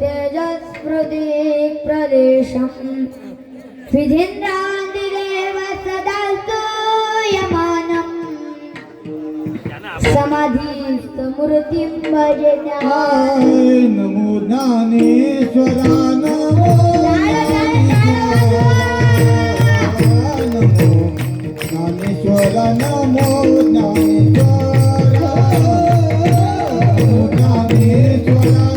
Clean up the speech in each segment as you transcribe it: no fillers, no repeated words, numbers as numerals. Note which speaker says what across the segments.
Speaker 1: तेजस्पृदिक् प्रदेशम् विधिन्द्रान्तिदेव सदा स्तूयमानम् समाधिस्थमूर्तिं भजे
Speaker 2: नमो ज्ञानेश्वरा नमो ज्ञानेश्वरा नमो ज्ञानेश्वरा ज्ञानेश्वरा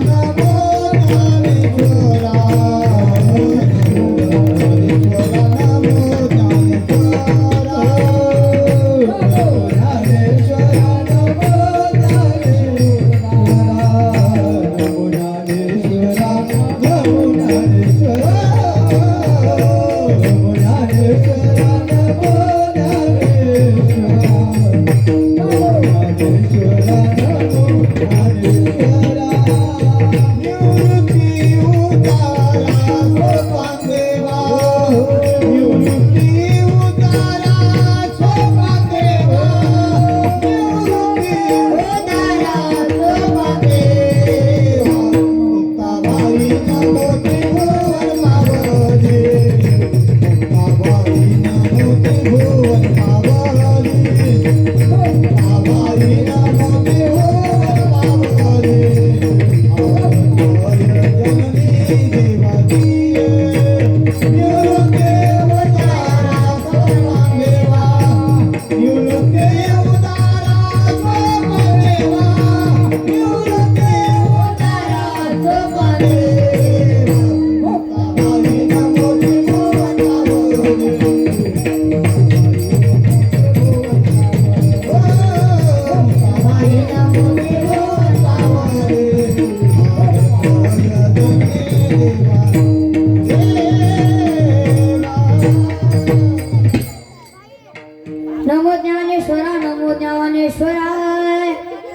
Speaker 2: नमो ज्ञानेश्वरा
Speaker 1: नमो ज्ञानेश्वराय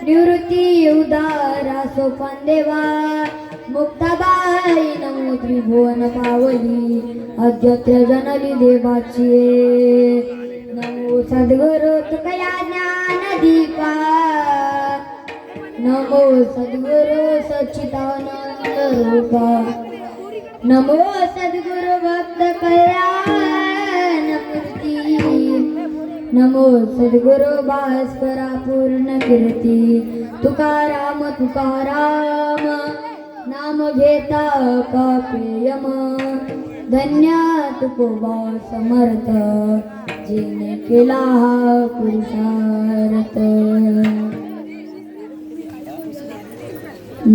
Speaker 1: निवृत्ती उदारा सोपान देवा मुक्ताबाई नमो त्रिभुवन पावली अद्यत्र जनली देवाची नमो सद्गुरु तुकया ज्ञान दीपा नमो सद्गुरु सच्चिदानंद रूपा नमो सद्गुरु भक्त कल्याण मूर्ती नमो सद्गुरु भास्करा पूर्ण कीर्ती तुकाराम तुकाराम नाम घेता कापेयम धन्य तुकोबा समर्थ जिने केला हा पुरुषार्थ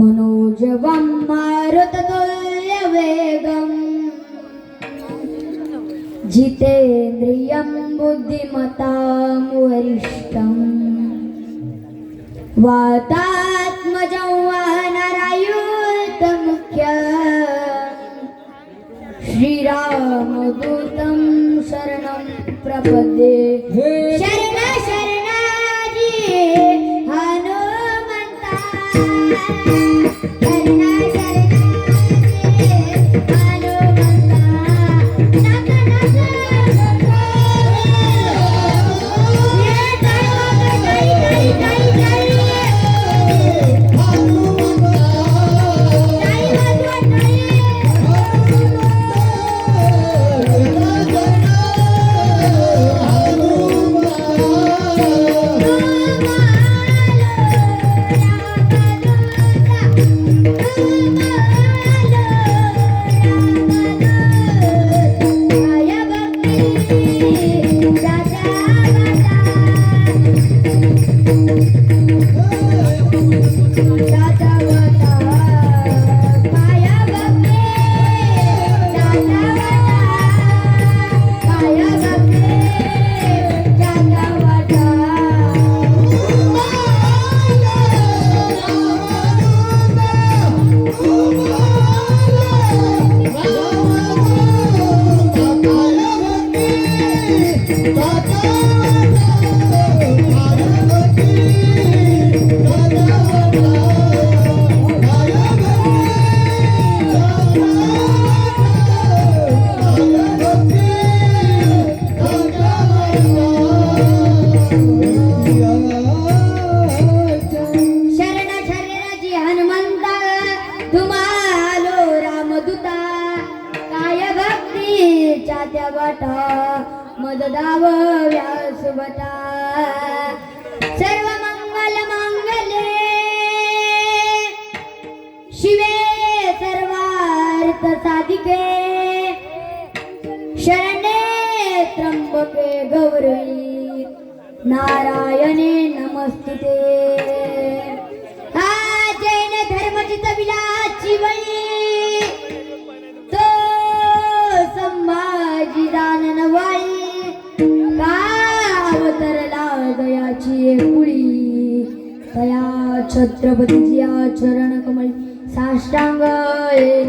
Speaker 1: मनोजवं मारुततुल्य वेगम् जितेन्द्रियं बुद्धिमतां वरिष्ठम् वातात्मजं वानरायुधमुख्यम् श्रीरामदूतं शरणं प्रपद्ये शरण शरणाजी हनुमन्ता तात्या बाटा मददाव व्यासबटा सर्व मंगल मांगल्ये शिवे सर्वार्थ साधिके शरण्ये त्र्यंबके गौरी नारायणे नमस्तुते हा जैन धर्मचित विलाची वळी तो संभाजी दाननवाळी का अवतरला दयाची कुळी तया छत्रपतीची चरण कमळी साष्टांग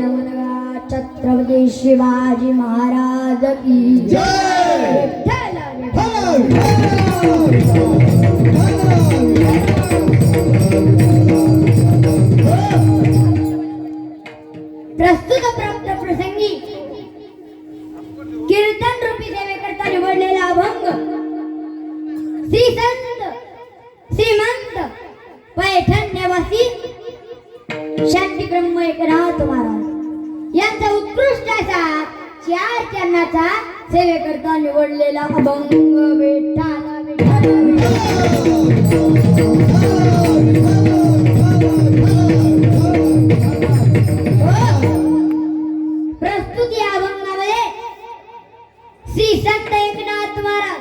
Speaker 1: नमन छत्रपती शिवाजी महाराज की
Speaker 2: जय.
Speaker 1: प्रस्तुत प्राप्त प्रसंगी कीर्तन रूपी सेवेकरता निवडलेला अभंग श्री संत श्रीमंत पैठण निवासी शांती ब्रह्म एकनाथ महाराज यांचा उत्कृष्ट असा 4 चरणाचा सेवेकरता निवडलेला अभंग विठ्ठला प्रस्तुत या अभंगामध्ये श्री संत एकनाथ महाराज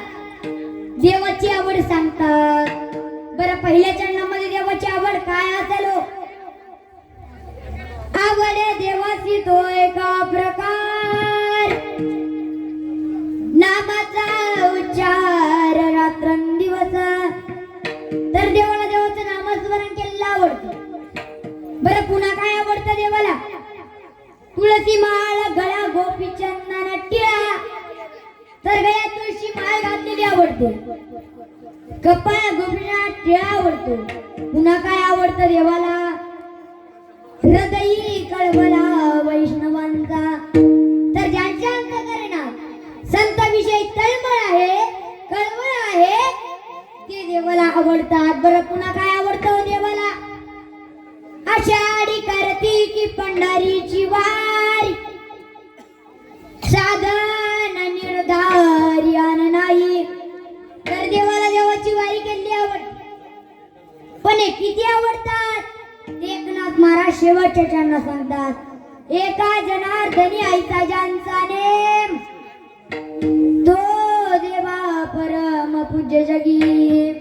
Speaker 1: देवाची आवड सांगतात. बरं, पहिल्या चरणामध्ये देवाची आवड काय असेल? आवडे देवाची तो एका प्रकार नामाचा उच्चार रात्रंदिवस. तर देवाला देवाचं नामस्मरण केलेलं आवडतं. बरं, पुन्हा काय आवडतं देवाला? तुळसी माळ गळा गोपी चंदन टिळा. तर गळ्यात तुळशी माळ घातलेली आवडते. कपाळ गोपीना टिळा आवडतो. पुन्हा काय आवडतं देवाला? हृदयी कळवला वैष्णवांचा. तर ज्यांच्या अंतःकरणात संतांविषयी तळमळ आहे, कळवळ आहे, ते देवाला आवडतात. बरं, पुन्हा काय आवडतं देवाला? आषाढी कार्तिकी पंढरीची वारी साधन निर्धारी आन नाही. तर देवाला देवाची वारी केली आवडते. पण हे किती आवडतात? एकनाथ महाराज शेवटच्या चरणात सांगतात, एका जनार्दनी आईचा ज्यांचा नेम तो देवा परम पूज्य जगी.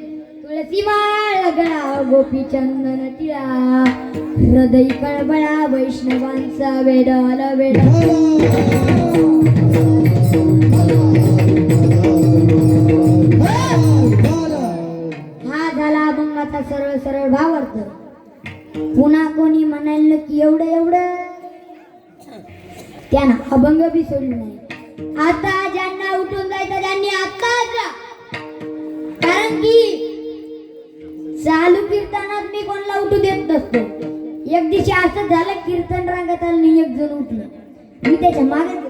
Speaker 1: तुळसी माळ गळा गोपी चंदन टिळा हृदय कळबळा वैष्णवांचा वेडाला वेडा. हा झाला अभंगाचा सरळ सरळ भावार्थ. पुन्हा कोणी म्हणाल की एवढं एवढं त्यांना अभंग बी सोडलं नाही. आता ज्यांना उठून जायचं त्यांनी आताच जा. कारण की चालू कीर्तनात मी कोणाला उठू देत नसतो. एक दिवशी असं झालं, कीर्तन रांगत आलं नाही, एक जण उठलं, मी त्याच्या मागे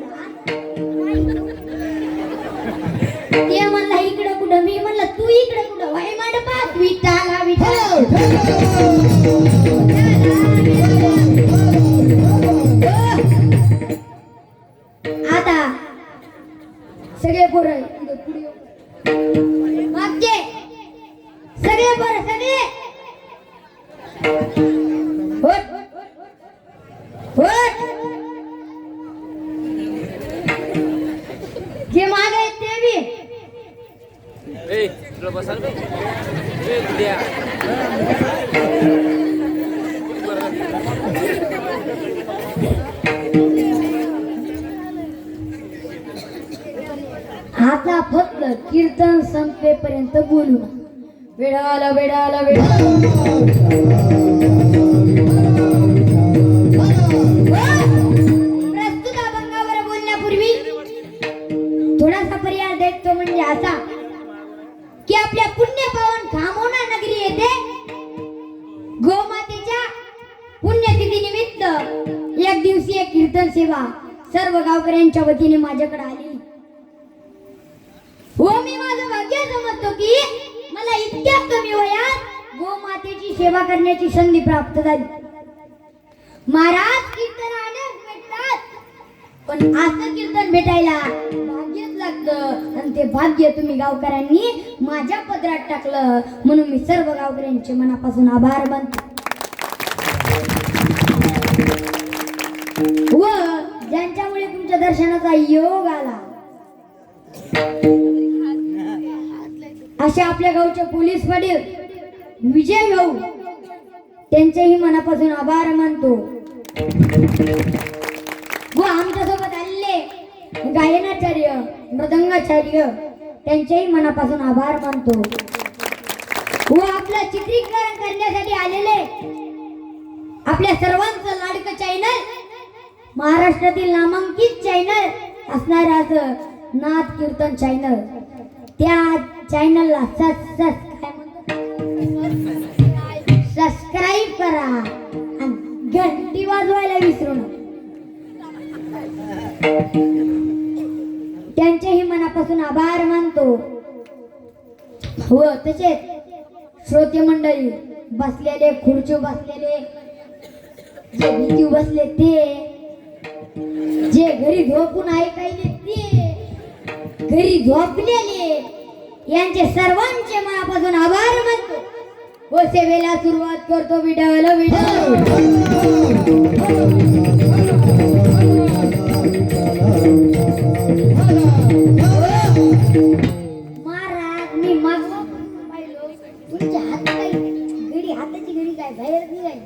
Speaker 1: ते म्हणला इकडं कुठं, मी म्हणलं तू इकडं कुठं, वाई मांडपात विठाला विठाला. आता सगळे पोरं मागचे सगळे पोरं सगळे होट होट जे मागे आहेत ते बी
Speaker 3: तुला बसायला द्या.
Speaker 1: आता फक्त कीर्तन संपेपर्यंत बोलू ना. वेळाला वेळाला वेळा. प्रस्तुत अभंगावर बोलण्यापूर्वी थोडासा पर्याय देतो, म्हणजे असा की आपल्या पुण्यपावन खामोना नगरी येथे गोमातेच्या पुण्यतिथी निमित्त एक दिवसीय कीर्तन सेवा सर्व गावकऱ्यांच्या वतीने माझ्याकडे आली. हो, मी माझं भाग्य समजतो की मला इतक्या कमी वयात गोमातेची सेवा करण्याची संधी प्राप्त झाली. महाराज कीर्तनाने भेटतात. पण असं कीर्तन भेटायला भाग्यच लागतं आणि ते भाग्य तुम्ही गावकऱ्यांनी माझ्या पदरात टाकलं म्हणून मी सर्व गावकऱ्यांचे मनापासून आभार मानतो व ज्यांच्यामुळे तुमच्या दर्शनाचा योग आला अशा आपल्या गावचे पोलीस पाटील विजय भाऊ त्यांचेही मनापासून आभार मानतो व आमच्यासोबत आलेले गायनाचार्य मृदंगाचार्य त्यांचेही मनापासून आभार मानतो व आपलं चित्रीकरण करण्यासाठी आलेले आपल्या सर्वांचं लाडकं चॅनल महाराष्ट्रातील नामांकित चॅनल असणाऱ्या असं नाथ कीर्तन चॅनल त्या चॅनलला सबस्क्राईब करा आणि घंटी वाजवायला विसरू नका त्यांचेही मनापासून आभार मानतो व तसेच श्रोते मंडळी बसलेले खुर्ची बसलेले जे भीती बसले ते जे घरी झोपून ऐकायले ते घरी झोपलेले यांचे सर्वांचे मनापासून आभार मानतो व सेवेला सुरुवात करतो विडावला महाराज मी माग पाहिलो तुमच्या हात काय घडी हाताची घडी काय बाहेर निघाली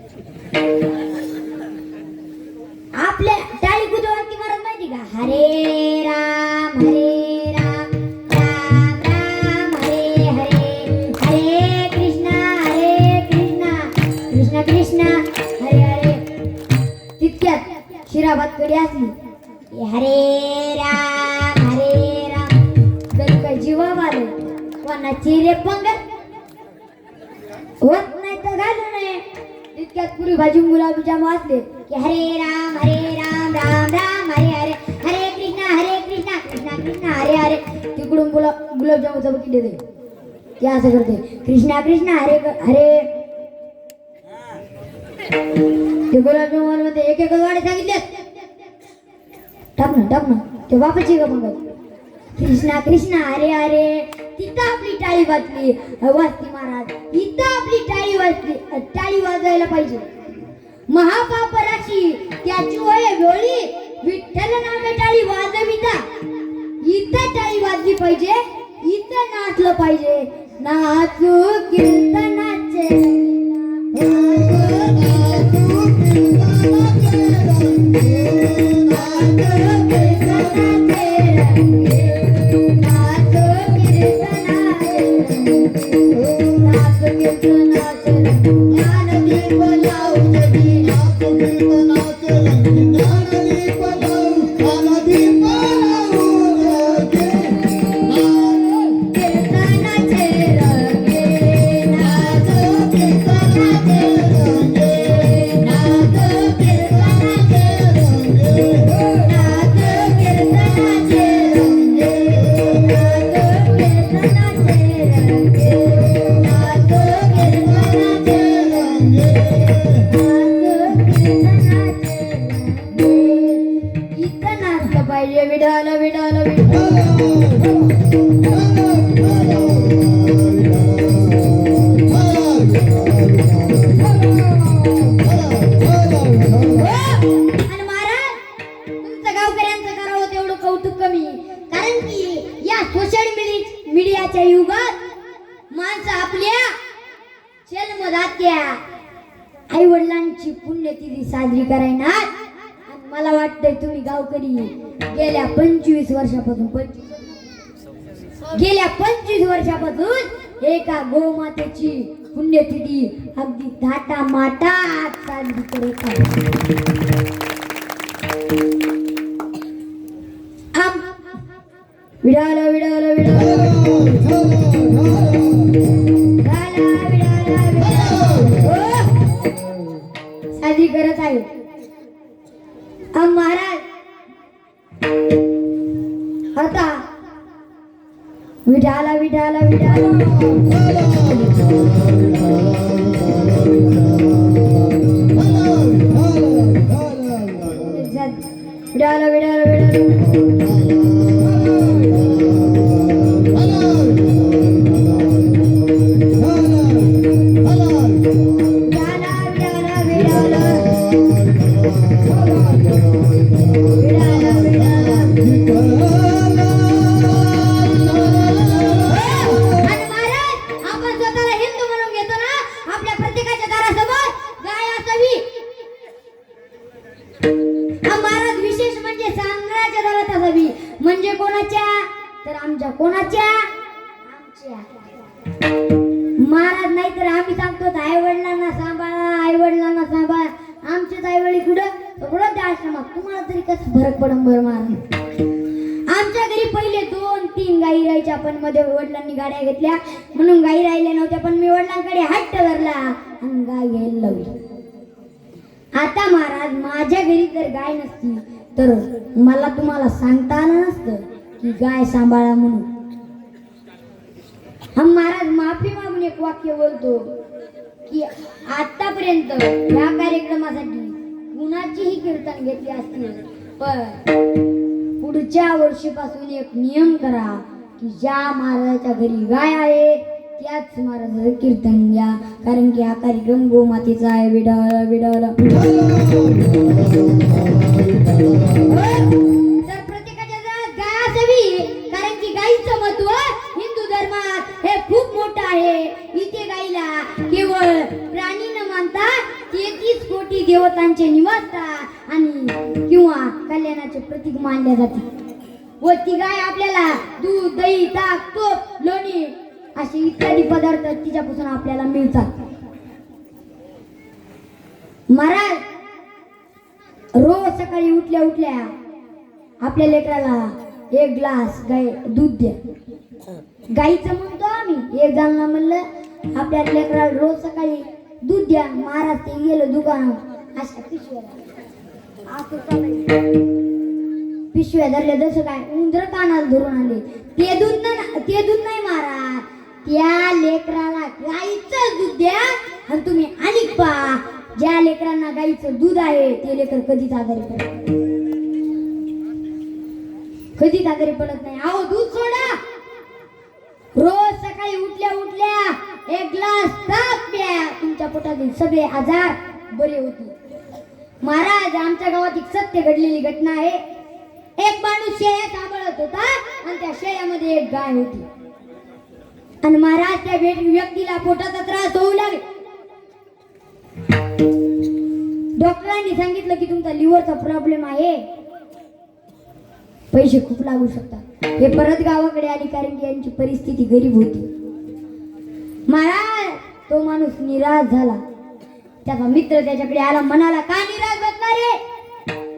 Speaker 1: आपल्या टाळी कुदवाची महाराज माहिती का हरे राम राम राम हरे हरे हरे कृष्णा कृष्ण कृष्ण हरे हरे तितक्यात शिराबात कडे असली हरे राम जर काय जीवा मारे कोणाची रे पंगत होत नाही तर घालू नये तितक्यात पुरी भाजी गुलाबजाम वाचले की हरे राम राम राम हरे हरे हरे कृष्णा कृष्ण कृष्ण हरे हरे तिकडून गुलाबजामुचा बकेट देते ते असं करते कृष्णा कृष्ण हरे हरे ते गुलाबजामुन मध्ये एक एक वाडे सांगितले टाक ना ते वापची ग मग कृष्णा कृष्ण हरे हरे तिथं आपली टाळी वाजली महाराज इथं आपली टाळी वाजवायला पाहिजे महापाप राशी त्याची होय वेळी विठ्ठल नामे टाळी वाजविता इथं टाळी वाजली पाहिजे इथं नाचलं पाहिजे नाचू कीर्तनाचे मीडियाच्या युगात माणसं आपल्या जन्मदात्या आई वडिलांची पुण्यतिथी साजरी करणार मला वाटतंय तुम्ही गावकरी गेल्या 25 वर्षापासून एका गोमातेची पुण्यतिथी अगदी थाटामाटात साजरी करत आहात साजरी करत आहे महाराज आता विठाला विडाला विडाला विडाला विडाला विडाला विडाला विडाला विडाला आणि महाराज आपण स्वतःला हिंदू म्हणून घेतो ना आपल्या प्रत्येकाच्या दारासमोर गाय असावी हा महाराज विशेष म्हणजे सांगण्याच्या दारात असावी म्हणजे कोणाच्या तर आमच्या कोणाच्या आमच्या महाराज नाही तर आम्ही सांगतो आई वडिलांना सांभाळा आई वडिलांना सांभाळा आमचेच आई वडील कुठं त्या आश्रमात तुम्हाला तरी कसं फरक पडन बरं महाराज आमच्या घरी पहिले 2-3 गायी राहायच्या पण मध्ये वडिलांनी गाड्या घेतल्या म्हणून गायी राहिल्या नव्हत्या पण मी वडिलांकडे हट्ट धरला आणि गाय घ्यायला लावली आता महाराज माझ्या घरी जर गाय नसती तर मला तुम्हाला सांगता आलं नसतं की गाय सांभाळा म्हणून हा महाराज माफी मागून एक वाक्य बोलतो की आतापर्यंत या कार्यक्रमासाठी कुणाचीही कीर्तन घेतली असतील पण पुढच्या वर्षीपासून एक नियम करा की ज्या महाराजाच्या घरी गाय आहे त्याच महाराजाचं कीर्तन घ्या कारण की हा कार्यक्रम गोमातेचा आहे विडाला विडाला तर प्रत्येकाच्या घरात गाय असावी कारण की गायीचं महत्व हिंदू धर्मात हे खूप मोठं आहे इथे गायीला केवळ प्राणी न मानता 33 कोटी देवतांचे निवासस्थान आणि किंवा कल्याणाचे प्रतीक मानले जाते व ती गाय आपल्याला दूध दही ताक तूप लोणी असे इत्यादी पदार्थ तिच्यापासून आपल्याला मिळतात महाराज रोज सकाळी उठल्या उठल्या आपल्या लेकराला 1 ग्लास गाय दूध द्या गाईचं म्हणतो आम्ही एक जणांना म्हणलं आपल्या लेकराला रोज सकाळी दूध द्या महाराज ते गेलो दुकानात अशा पिशव्या धरल्या जसं काय उंदर कानाला धरून आले ते दूध नाही महाराज त्या लेकराला गाईचं दूध द्या आणि तुम्ही आणि पा ज्या लेकरांना गाईचं दूध आहे ते लेकर कधीच आजारी पडत नाही अहो दूध सोडा रोज सकाळी उठल्या उठल्या 1 ग्लास ताक प्या तुमच्या पोटातील सगळे आजार बरे होतील महाराज आमच्या गावात एक सत्य घडलेली घटना आहे एक माणूस शेळ्या सांभाळत होता आणि त्या शेळ्यामध्ये एक गाय होती आणि महाराज त्या व्यक्तीला पोटाचा त्रास होऊ लागला डॉक्टरांनी सांगितलं की तुमचा लिव्हरचा प्रॉब्लेम आहे पैसे खूप लागू शकतात हे परत गावाकडे आली कारण की यांची परिस्थिती गरीब होती महाराज तो माणूस निराश झाला त्याचा मित्र त्याच्याकडे आला म्हणाला का निराश बसला रे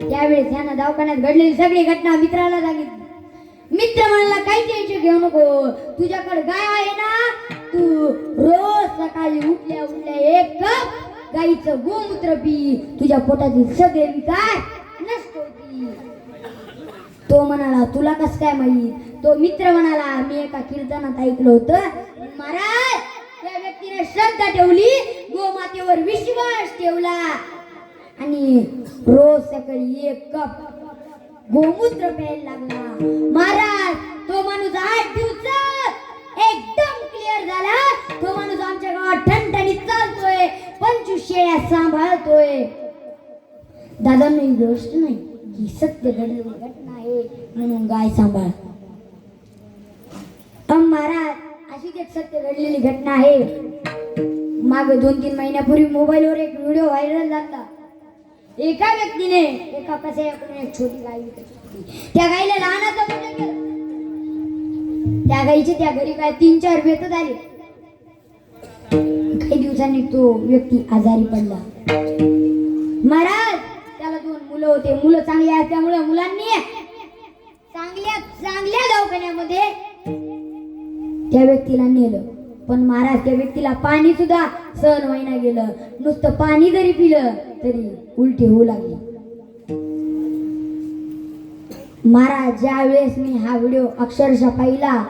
Speaker 1: त्यावेळेस ह्यानं दवाखान्यात घडलेली सगळी घटना मित्राला सांगितली मित्र म्हणाला काही टेन्शन घेऊ नको तुझ्याकडे गाय आहे ना तू रोज सकाळी उठल्या उठल्या 1 कप गाईचं गोमूत्र पी तुझ्या पोटातील सगळे विकार नष्ट होतील तो म्हणाला तुला कसं काय माहित तो मित्र म्हणाला मी एका कीर्तनात ऐकलं होतं महाराज त्या व्यक्तीने श्रद्धा ठेवली गोमातेवर विश्वास ठेवला आणि रोज सकाळी 1 कप गोमूत्र प्यायला लागला महाराज तो माणूस 8 दिवसात एकदम क्लिअर झाला तो माणूस आमच्या गावात ठणठणीत चालतोय 25 शेळ्या सांभाळतोय दादांना ही गोष्ट नाही ही सत्य घडलेली घटना आहे म्हणून गाय सांभाळ महाराज अशीच एक सत्य घडलेली घटना आहे मागे 2-3 महिन्यापूर्वी मोबाईलवर एक व्हिडिओ व्हायरल झाला एका व्यक्तीने एका कसायाकडून एक छोटी गाय विकत होती त्या गाईला लहानाचं मोठं केलं त्या गाईचे त्या घरी काय 3-4 वेत झाले काही दिवसांनी तो व्यक्ती आजारी पडला महाराज त्याला 2 मुलं होते मुलं चांगली आहेत त्यामुळे मुलांनी चांगल्या दवाखान्यामध्ये त्या व्यक्तीला नेलं पण महाराज त्या व्यक्तीला पाणी सुद्धा सहन व्हायना गेलं नुसतं पाणी जरी पिलं तरी उलटी होऊ लागली महाराज ज्या वेळेस मी हा व्हिडिओ अक्षरशः पाहिला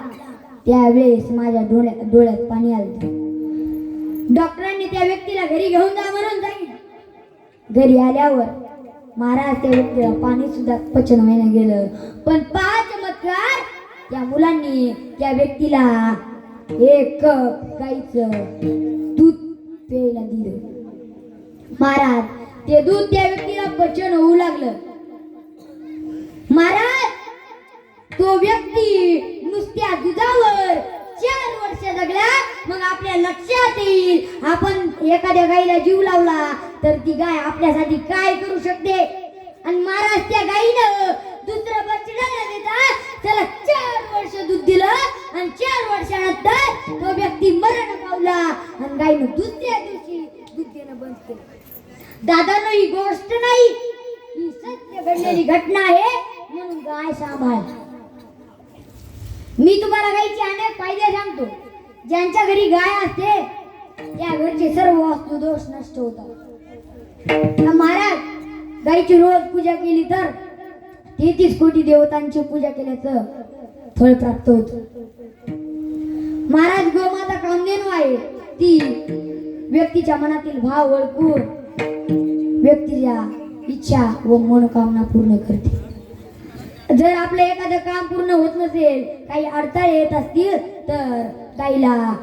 Speaker 1: त्यावेळेस माझ्या डोळ्यात पाणी आलं डॉक्टरांनी त्या व्यक्तीला घरी घेऊन जा म्हणून सांगितलं घरी आल्यावर महाराज त्या व्यक्तीला पाणी सुद्धा पचन व्हायला गेलं, पण पहा चमत्कार, त्या मुलांनी त्या व्यक्तीला एक कप गाईचं दूध प्यायला दिलं. महाराज ते दूध त्या व्यक्तीला पचन होऊ लागलं. महाराज तो व्यक्ती नुसत्या दुधावर 4 वर्ष जगला. मग आपल्या लक्षात येईल, आपण एखाद्या गाईला जीव लावला तर ती गाय आपल्यासाठी काय करू शकते. आणि महाराज त्या गाईनं दुसरं बछडं न देता त्याला 4 वर्ष दूध दिलं आणि 4 वर्षानंतर तो व्यक्ती मरण पावला आणि गायनं दुसऱ्या दिवशी दूध देणं बंद केलं. दादानो ही गोष्ट नाही, ही सत्य घडलेली घटना आहे, म्हणून गाय सांभाळ. मी तुम्हाला गायीचे अनेक फायदे सांगतो. ज्यांच्या घरी गाय असते त्या घरचे सर्व वास्तू दोष नष्ट होतात. महाराज गायीची रोज पूजा केली तर 33 कोटी देवतांची पूजा केल्याचं फळ प्राप्त होत. महाराज गोमाता कामधेनू आहे, ती व्यक्तीच्या मनातील भाव ओळखून व्यक्तीच्या इच्छा व मनोकामना पूर्ण करते. जर आपलं एखादं काम पूर्ण होत नसेल, काही अडथळे येत असतील तर गाईला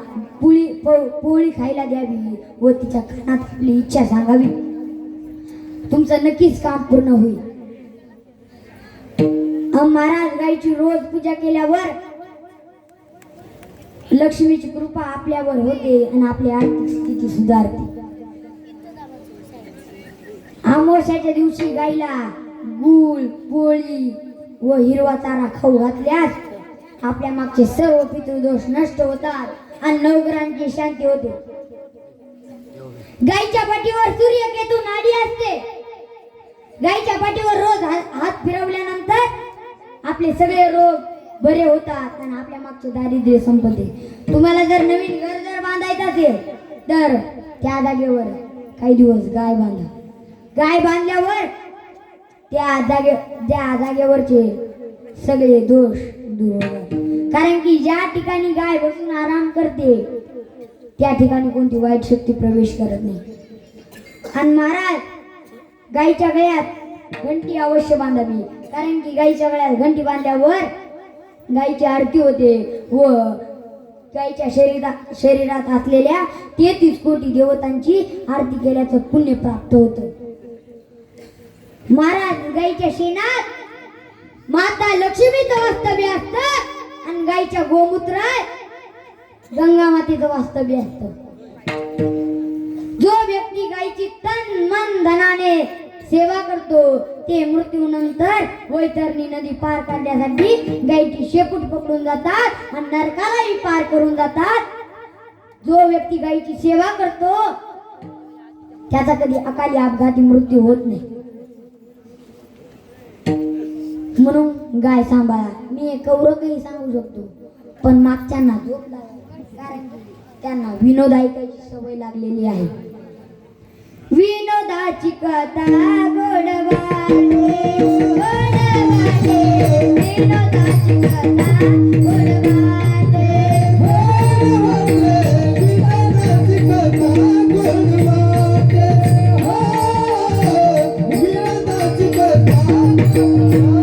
Speaker 1: पोळी खायला द्यावी व तिच्या कानात आपली इच्छा सांगावी. तुमचं नक्कीच काम पूर्ण होईल. महाराज गाईची रोज पूजा केल्यावर लक्ष्मीची कृपा आपल्यावर होते आणि आपली आर्थिक स्थिती सुधारते. अमावस्याच्या दिवशी गाईला गूळ पोळी व हिरवा चारा खाऊ घातल्यास आपल्या मागचे सर्व पितृदोष नष्ट होतात आणि नवग्रहांची शांती होते. गाईच्या पाठीवर सूर्यकेतू नाडी असते. गाईच्या पाठीवर रोज हात फिरवल्यानंतर आपले सगळे रोग बरे होतात आणि आपल्या मागचे दारिद्र्य संपते. तुम्हाला जर नवीन घर जर बांधायचं असेल तर त्या जागेवर काही दिवस गाय बांधा. गाय बांधल्यावर त्या जागेवरचे सगळे दोष दूर होतात. कारण की ज्या ठिकाणी गाय बसून आराम करते त्या ठिकाणी कोणती वाईट शक्ती प्रवेश करत नाही. आणि महाराज गायीच्या गळ्यात घंटी अवश्य बांधावी. कारण की गायीच्या गळ्यात घंटी बांधल्यावर गायीची आरती होते व गायीच्या शरीरात असलेल्या 33 कोटी देवतांची आरती केल्याचं पुण्य प्राप्त होतं. महाराज गायीच्या शेणात माता लक्ष्मीचं वास्तव्य असतं आणि गायीच्या गोमूत्रात गंगा मातेचं वास्तव्य असतं. जो व्यक्ती गायीची तन मन धनाने सेवा करतो ते मृत्यूनंतर वैतरणी नदी पार करण्यासाठी गायीची शेपूट पकडून जातात आणि नरकालाही पार करून जातात. जो व्यक्ती गायीची सेवा करतो त्याचा कधी अकाली अपघाती मृत्यू होत नाही. म्हणून गाय सांभाळा. मी एक कौरकही सांगू शकतो, पण मागच्यांना झोप लावा, कारण त्यांना विनोद ऐकायची सवय लागलेली आहे. विनोदाची कथा गोडवाटे विनोदाची कथा गोडवाटे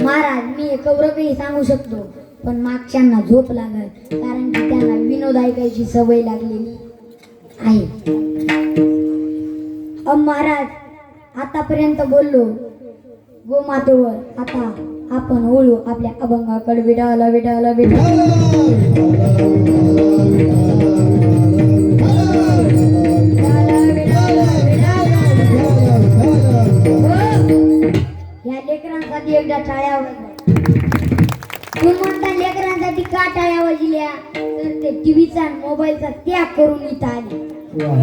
Speaker 1: महाराज मी एक कौरकही सांगू शकतो, पण मागच्यांना झोप लागल, कारण की त्यांना विनोद ऐकायची सवय लागलेली आहे. महाराज आतापर्यंत बोललो गोमातेवर, आता आपण ओळू आपल्या अभंगाकडे. विडाला विडाला विडाला या लेकरांसाठी एकदा टाळ्या वाजल्या. तू म्हणता लेकरांसाठी का टाळ्या वाजल्या, तर ते त्याचा त्याग करून इथं आले.
Speaker 2: वा.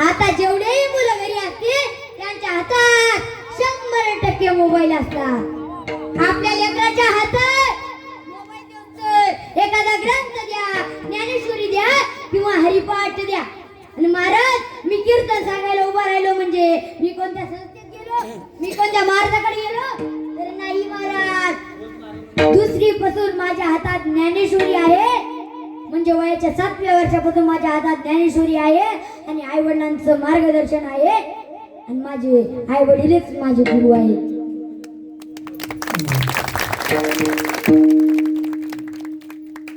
Speaker 1: आता जेवढेही मुलं घरी असतील त्यांच्या हातात 100% मोबाईल असतात. आपल्या लेकराच्या हातात मोबाईल देऊन तर एखादा ग्रंथ द्या, ज्ञानेश्वरी द्या किंवा हरिपाठ द्या. आणि महाराज मी कीर्तन सांगायला उभा राहिलो म्हणजे मी कोणत्या संस्थेत गेलो, मी कोणत्या महाराजाकडे गेलो तर नाही महाराज. दुसरी पासून माझ्या हातात ज्ञानेश्वरी आहे, म्हणजे वयाच्या 7व्या वर्षापासून माझ्या हातात ज्ञानेश्वरी आहे आणि आई वडिलांचं मार्गदर्शन आहे आणि माझे आई वडीलच माझे गुरु आहे.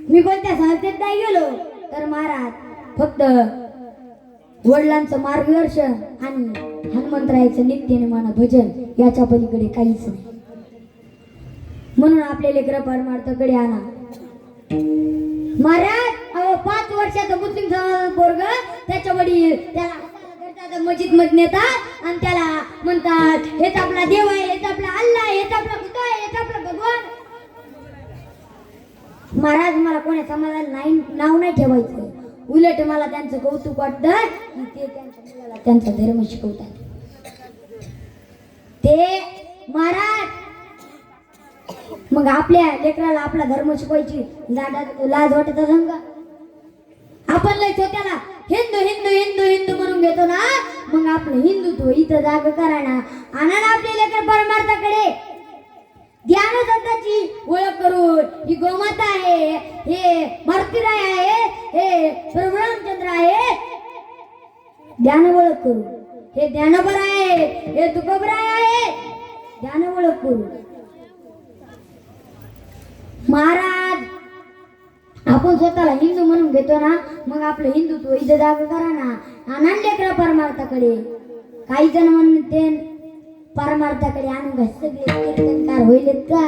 Speaker 1: मी कोणत्या संस्थेत नाही गेलो तर महाराज फक्त वडिलांचं मार्गदर्शन आणि हनुमंतरायाचं नित्यनेमानं भजन याच्या पलीकडे काहीच नाही. म्हणून आपले लेकरं परमार्थाकडे आणा. महाराज अहो 5 वर्षाचं मुस्लिम समाजाचं पोरग त्याच्या वडील त्याला हाताला मस्जिद मध्ये नेतात आणि त्याला म्हणतात हेच आपला देव आहे, हेच आपला अल्लाह आहे, हेच आपला खुदा आहे, हेच आपला भगवान. महाराज मला कोण्या समाजाला नाही नाव नाही ठेवायचं, उलट मला त्यांचं कौतुक वाटतं की ते त्यांच्या मुलाला त्यांचा धर्म शिकवतात. ते महाराज मग आपल्या लेकराला आपला धर्म शिकवायची लाज वाटत असेल का? आपण लय स्वतःला हिंदू हिंदू हिंदू हिंदू म्हणून घेतो ना, मग आपलं हिंदुत्व इथं जाग करा ना. आणा ना आपले लेकर परमार्थाकडे. ध्यानसंताची ओळख करून ही गोमाता आहे, हे मारुतीराय आहे, हे प्रभू रामचंद्र आहे, ध्यान ओळख करू. हे ज्ञानोबर आहे, हे तुकोबराय आहे, ध्यान ओळख करू. महाराज आपण स्वतःला हिंदू म्हणून घेतो ना, मग आपलं हिंदुत्व इथं जाग करा ना. आनंद लेकरा परमार्थाकडे. काही जण म्हणते परमार्थाकडे आणून का सगळे कीर्तनकार होईलेत का?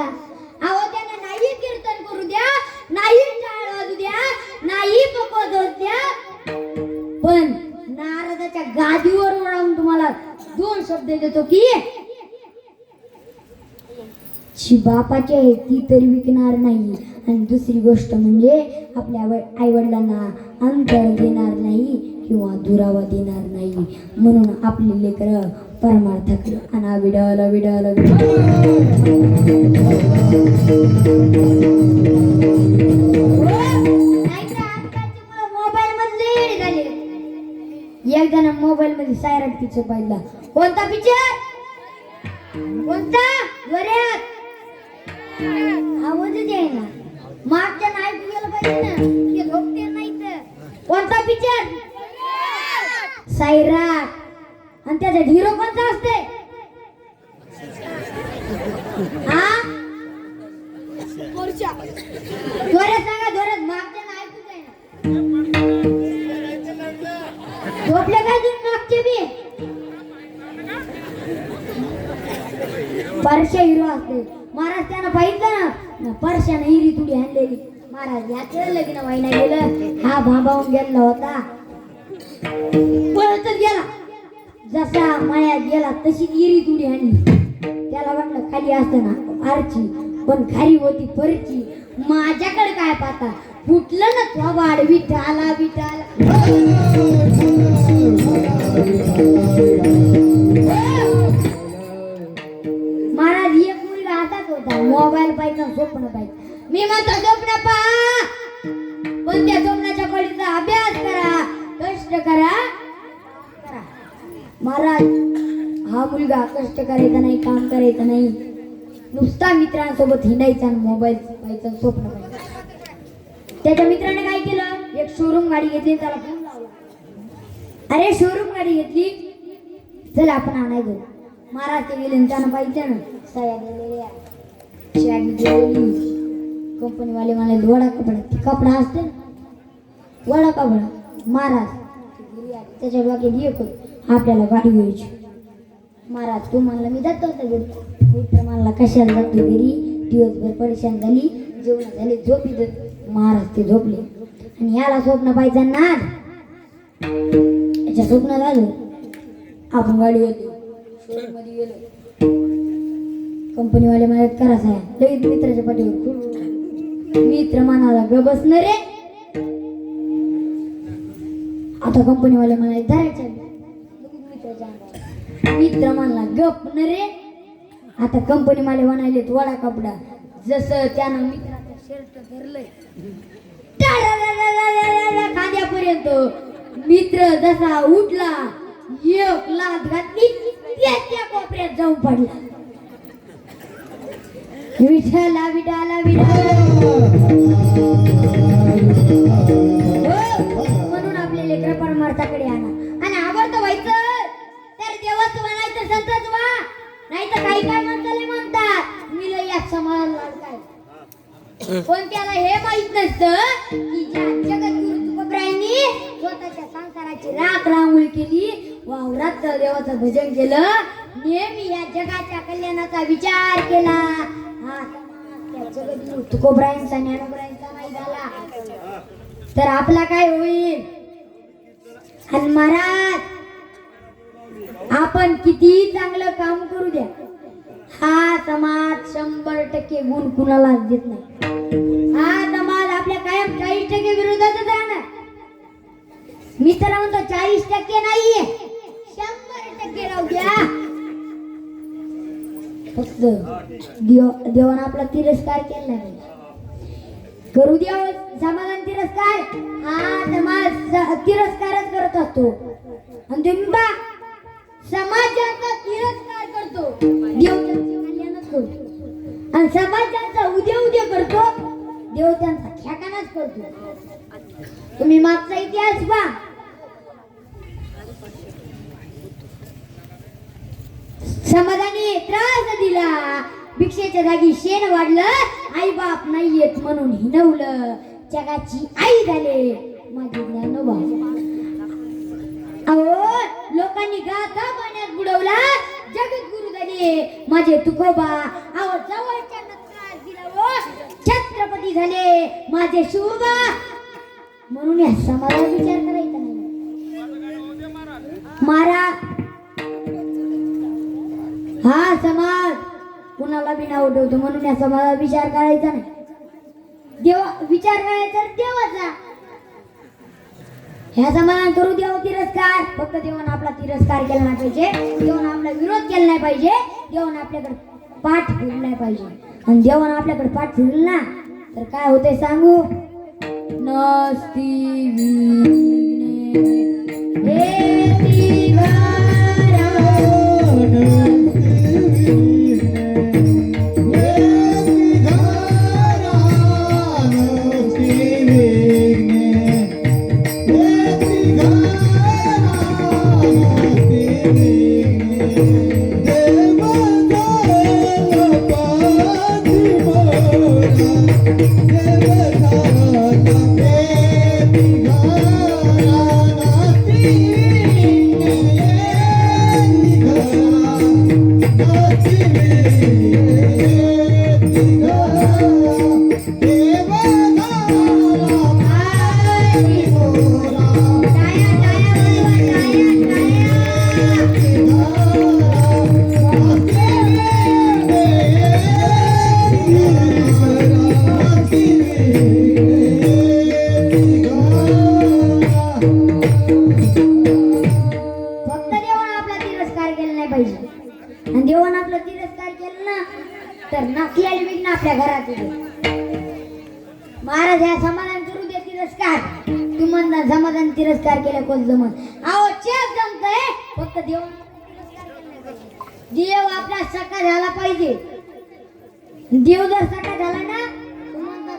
Speaker 1: अहो त्यांना नाही कीर्तन करू द्या, नाही टाळ वाजू द्या, नाही पकवाज द्या, पण नारदाच्या गादीवर राहून तुम्हाला 2 शब्द देतो की जी बापाची आहे ती तरी विकणार नाही, आणि दुसरी गोष्ट म्हणजे आपल्या आई वडिलांना अंतर देणार नाही किंवा दुरावा देणार नाही. म्हणून आपले लेकर परमार्थाकडे आणा. विडाला विडाला मोबाईल मध्ये झाले. एक जण मोबाईल मध्ये सायराट पिक्चर पाहिला. कोणता पिक्चर? कोणता? वऱ्यात आवाजच येईना. मागच्या नाही गेलं पाहिजे ना, ते झोपते नाही तर. कोणता पिक्चर? सायराट. आणि त्याचा हिरो कोणता असते? हा जोरात सांगा, जोरात. मागच्या नाही झोपले काय तुम्ही मागचे बी? परशा हिरो असते. महाराज त्यांना पाहिजे ना परशानं हिरी तुडी हाणलेली. महाराज याचं लग्न व्हायला गेलं, हा भांबावून गेला होता, पळतच गेला. जसा मायात गेला तशी हिरी तुडी हाणली. त्याला वाटलं खाली असताना आरची, पण खाली होती परची. माझ्याकडे काय पाहता, फुटलं ना थोबाड. विठाला विठाला महाराज एक मुलगा हातात होता, मोबाईल पाहिजे, स्वप्न पाहिजे. मी म्हणतो स्वप्न पहा, पण त्या स्वप्नाच्या पडीचा अभ्यास करा, कष्ट करा. महाराज हा मुलगा कष्ट करायचा नाही, काम करायचं नाही, नुसता मित्रांसोबत हिंडायचा आणि मोबाईल पाहायचा, स्वप्न पाहायचं. त्याच्या मित्राने काय केलं, एक शोरूम गाडी घेतली, त्याला फोन लावला. अरे शोरूम गाडी घेतली, चल आपण आणायचो. महाराज ते गेले, त्यानं पाहिजे ना साया दिलेल्या, कंपनीवाले मला वडा कपडा, कपडा असते ना वडा कपडा. महाराज त्याच्या डोक्यात एक आपल्याला गाडी घ्यायची. महाराज तू म्हणला मी जातो होता घरी. मित्र म्हणला कशाला जातो घरी, दिवसभर परेशान झाली, जेवण झाले, झोपी देत. महाराज ते झोपले आणि याला स्वप्न पाहिजे नाद. याच्या स्वप्न झालं आपण गाडी होती, शोरूम मध्ये गेलो. कंपनीवाले मदत करा साहेब, लगेच मित्राच्या पाठीवर. मित्र म्हणाला ग बसणार रे, आता कंपनीवाले म्हणाले धरायचे मित्र म्हणला गप न रे. आता कंपनीवाले म्हणाले वडा कपडा. जसं त्यानं मित्राचं शर्ट धरलंय खांद्यापर्यंत मित्र जसा उठला एक लाथ घातली त्या कोपऱ्यात जाऊन पडला. विठाला विठाला म्हणून आपले लेकर परमार्थाकडे आणा आणि आवडतं व्हायचं तर देवाच व्हा नाही तर संतच व्हा. नाही तर काही काय म्हणताले म्हणतात मी लय या समाजाला काय. पण त्याला हे माहित नसतं की ज्या जगद्गुरु तुकोबरायांनी स्वतःच्या संसाराची राख रांगोळी केली, वावरात देवाचं भजन केलं, नेहमी या जगाच्या कल्याणाचा विचार केला. हा त्या जगद्गुरु तुकोबरायांचा ज्ञानोबरायांचा नाही झाला तर आपला काय होईल. आणि महाराज आपण किती चांगलं काम करू द्या हा समाज 100% गुण कुणालाच देत नाही. हा समाज आपल्या कायम 40% विरोधातच राहणार. मी तर म्हणतो 40% नाहीये 100% राहू द्या. फक्त देवानं आपला तिरस्कार केला नाही. करू द्या समाधान तिरस्कार. हा समाज तिरस्कारच करत असतो आणि तुम्ही समाजाचा तिरस्कार करतो देव त्यांचं कल्याणच करतो. आणि समाजाचा उद्या करतो देव त्यांचा ठिकाणाच करतो. तुम्ही मागचा इतिहास पहा. समाजाने त्रास दिला, भिक्षेच्या जागी शेण वाढलं, आई बाप नाही येत म्हणून हिनवलं, जगाची आई झाले माझे ज्ञानोबा. अहो लोकांनी गाथा पाण्यात बुडवला, जगद्गुरु झाले माझे तुकोबा. अहो जवळच्या त्रास दिला व छत्रपती झाले माझे शिवबा. म्हणून या समाजाचा विचार करायचा नाही. मारा हा समाज कुणाला बी नाव ठेवतो म्हणून या समाजाचा विचार करायचा नाही. देवा विचार करायचा देवाचा. ह्या समाधान करू देव तिरस्कार. फक्त देवानं आपला तिरस्कार केला नाही पाहिजे, देवानं आपला विरोध केला नाही पाहिजे, देवानं आपल्याकडे पाठ फिरला नाही पाहिजे. आणि देवानं आपल्याकडे पाठ फिरल ना तर काय होते सांगू. नसती विघ्ने हेती महाराज ह्या समाधान करू दे तिरस्कार. तू म्हणता समाधान तिरस्कार केलं कोण जमन. अहो चेक जमतंय फक्त देव देव आपला सका झाला पाहिजे. देव जर सका झाला ना तू म्हणता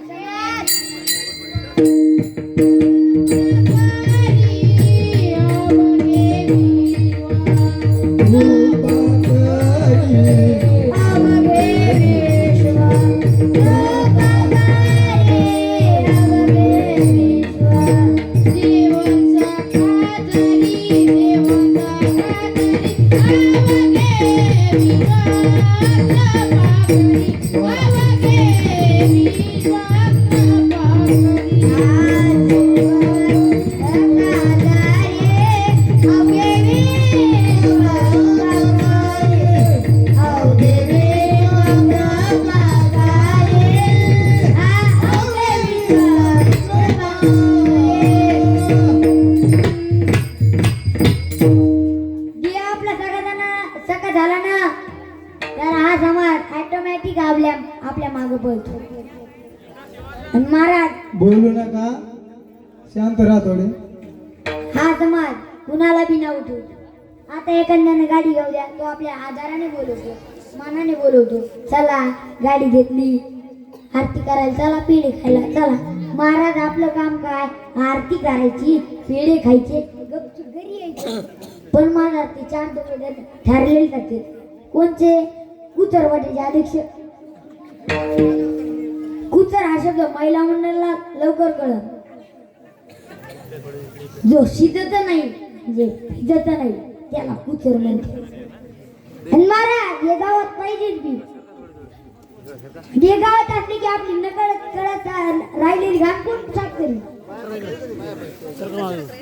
Speaker 2: थोडे.
Speaker 1: हा समाज कुणाला बी नाव ठेवू. आता एखाद्याने गाडी घेऊ द्या, तो आपल्या आधाराने बोलवतो, मानाने बोलवतो. चला गाडी घेतली, आरती करायला चला, पेढे खायला चला. महाराज आपलं काम काय? आरती करायची, पेढे खायचे, गपचूप घरी यायचे. पण महाराज ते 4 दगड ठरलेले जाते. कोणचे? कुचरवाडीचे अध्यक्ष. कुचर हा शब्द महिला मंडळाला लवकर कळत. जो शिजत नाही, जे भिजत नाही, त्याला कुचर म्हणते. आणि महाराज हे गावात पाहिजेच बी. हे गावात असले की आपली नकळत कळत राहिलेली घाण कोण साफ करेल?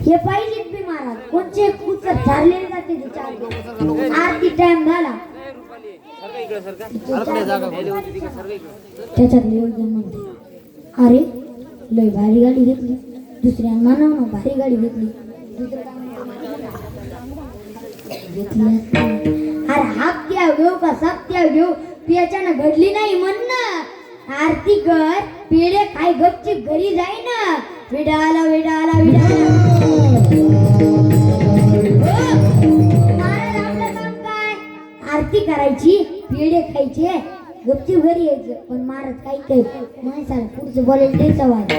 Speaker 1: हे पाहिजेच बी महाराज. कोणचे कुचर चाललेले जाते ते 4 दिवस. आरती टाइम झाला त्याच्यात नियोजन म्हणते, अरे लय भारी गाडी घेतली, दुसऱ्या मानव भारी गाडी घेतली, अरे हप्त्या घेऊ का सप्त्या घेऊ, त्याच्यानं घडली नाही म्हणणं. आरती कर, पेढे खाय, गपचीप घरी जाई ना. विडाला विडाला विडाला. महाराज आपलं काम काय? आरती करायची, पेढे खायचे, गपचीप घरी यायचं. पण महाराज काही माणसाला पुढचं बोलायला द्यायचं वाद.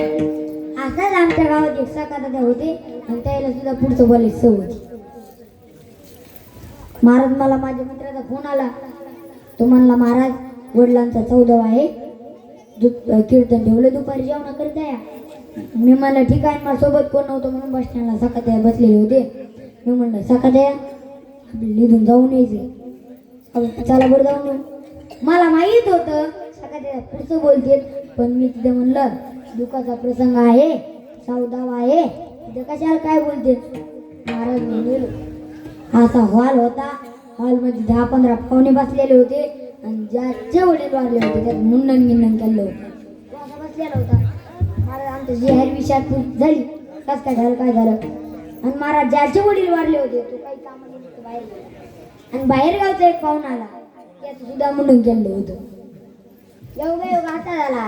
Speaker 1: असाच आमच्या गावात एक सका दादा होते आणि त्याला सुद्धा पुढचं बोलायची सवय होती. महाराज मला माझ्या मित्राचा फोन आला. तो म्हणला महाराज वडिलांचा 14वा आहे, कीर्तन ठेवलं, दुपारी जेवण करता या. मी म्हणलं ठीक आहे. मला सोबत कोण नव्हतं म्हणून बस स्टँडला सकाळी बसलेले होते. मी म्हणलं सकाळी निघून जाऊन यायचे. चला बरं जाऊन येऊ. मला माहीत होतं सकाळी पुढचं बोलते, पण मी तिथे म्हणलं दुःखाचा प्रसंग आहे, 14वा आहे, तिथे कशाला काय बोलते. महाराज म्हणले असा हॉल होता. हॉलमध्ये 10-15 पाहुणे बसलेले होते आणि ज्याचे वडील वारले होते त्यात मुंडन गिंडन केलं होतं. तो असा बसलेला होता. महाराज आमचं जी हर विचारपूस झाली, कस काय झालं काय झालं. आणि महाराज ज्याचे वडील वारले होते तो काही कामाने बाहेर गेला. आणि बाहेर गावचा एक पाहुणा आला, त्याचं सुद्धा मुंडन केलं होतं. एवढा आता झाला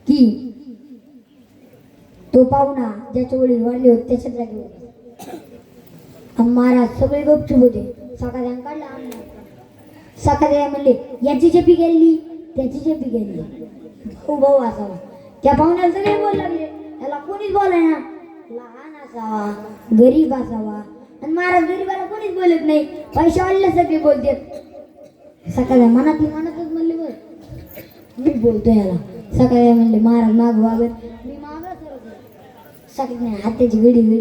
Speaker 1: की तो पाहुणा ज्याचे वडील वारले होते त्याच्याच जागी होता. महाराज सगळे गपचूप होते. सकाळ्या काढला सकाळ्या म्हणले याची चेपी गेली, त्याची चेपी गेली, भाऊ भाऊ असावा. त्या पाहुण्याला सगळे बोल लागले, त्याला कोणीच बोलाय ना. लहान असावा, गरीब असावा. आणि महाराज गरीबाला कोणीच बोलत नाही, पैशावाले सगळे बोलतात. सकाळ्या मनातच म्हणले बघ मी बोलतो याला. सकाळी म्हणले महाराज माग वागत. मी मागत सकाळी हाताची घडी घडी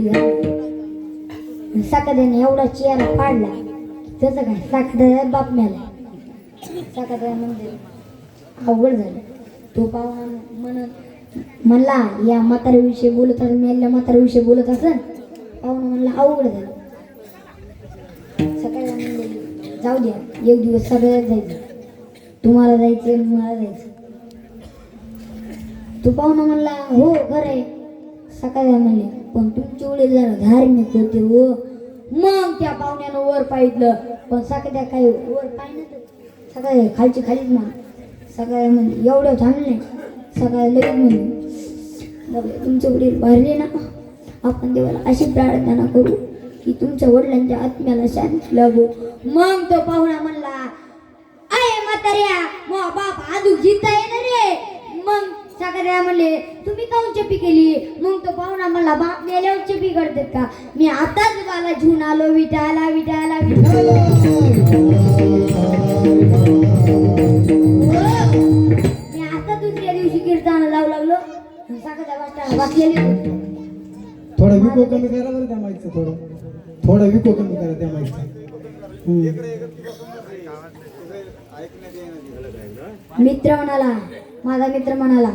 Speaker 1: सकाळ्याने एवढा चेहरा पाडला त्याचं काय. सकाळ्या बाप मिळाला. सकाळ्या म्हणजे अवघड झालं. तो पाहुणा म्हणला या म्हाताऱ्याविषयी बोलत असेल, मेल्या म्हाताऱ्याविषयी बोलत असेल. पाहुणा म्हणला अवघड झालं. सकाळी म्हणले जाऊ द्या, एक दिवस सगळ्यात जायचं, तुम्हाला जायचं मला जायचं. तो पाहुणा म्हणला हो खरं आहे. सकाळी म्हणले पण तुमचे वडील जरा धार्मिक होते हो. मग त्या पाहुण्यानं वर पाहिलं, पण सकाळी काही वर पाहिलं. सकाळी खालची खालीच मग सकाळी म्हणजे एवढं थांबले. सकाळी लगेच म्हणले तुमचे वडील भरले ना, आपण देवाला अशी प्रार्थना करू की तुमच्या वडिलांच्या आत्म्याला शांती लाभो. मग तो पाहुणा म्हणला अय म्हाताऱ्या मग बाप आजू जिता येणार रे. मग सकाळी म्हणले तुम्ही काऊन चपी केली. मग तो पाहुणा म्हणला बाप मेल्यावर चपी करतात का. मी आताच मला झून आलो विटाला विटाला विटाला. मी आता दुसऱ्या दिवशी कीर्तन लावू लागलो. सकाळच्या बसलेली
Speaker 2: थोडं विको कमी करा बरं त्या माईकचं. थोडं विको कमी करा त्या माईकचं.
Speaker 1: मित्र म्हणाला, माझा मित्र म्हणाला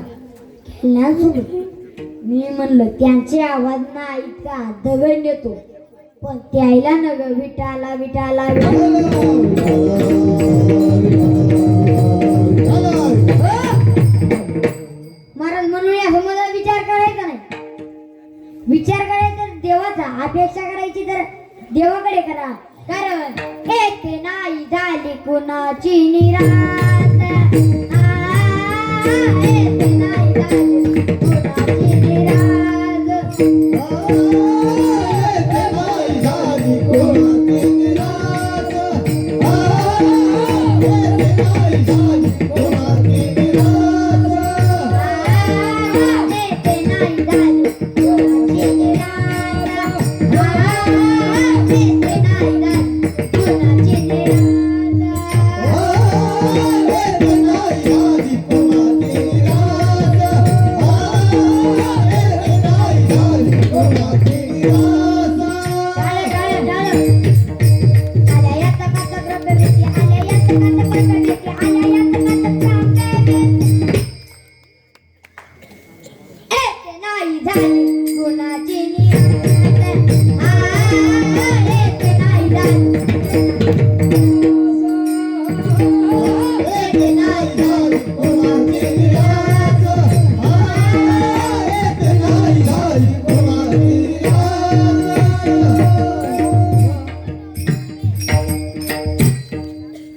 Speaker 1: मी म्हणलं त्यांचे आवाज ना इतका दगड देतो, पण त्याला नग विटाला विटाला. महाराज म्हणून या समाजात विचार करायचा नाही. विचार करायचा देवाचा, अपेक्षा करायची तर देवाकडे करा. कारण एक नाही झाली कुणाची निरात. एक नाही झाली कुणाची निरात.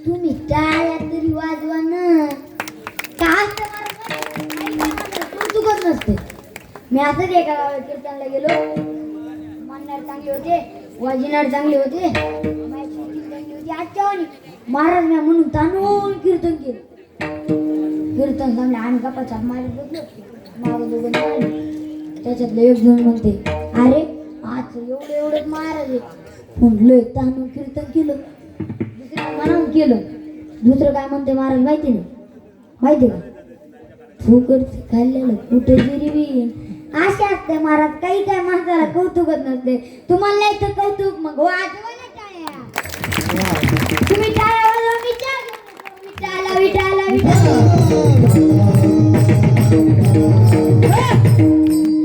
Speaker 1: तुम्ही टाळ्या तरी वाजवा ना. का कौतुकच नसते. मी असंच एका गावात कीर्तनला गेलो. म्हणणार चांगले होते, वाजणार चांगले होते, माईक चांगली होती. आजच्या वाणी महाराज म्या म्हणून तांदूळ कीर्तन केलं. कीर्तन चांगलं आणि गप्पा मारत बसलो. मागं दोघं निघाले. त्याच्यातलं एक जण म्हणते, अरे आज एवढंच महाराज आहे. म्हणलं तांदूळ कीर्तन केलं. दुसरं केलं. दुसरं काय म्हणते महाराज माहिती नाही. माहिती का? फुकट खाल्लेलं कुठे गिरवी. असे असते महाराज. काही काय माणसाला कौतुकच नसते. तुम्हाला नाही तर कौतुक मग वाजवा ना टाळ्या. तुम्ही टाळ्या वाजवा. विठाला विठाला विठाला.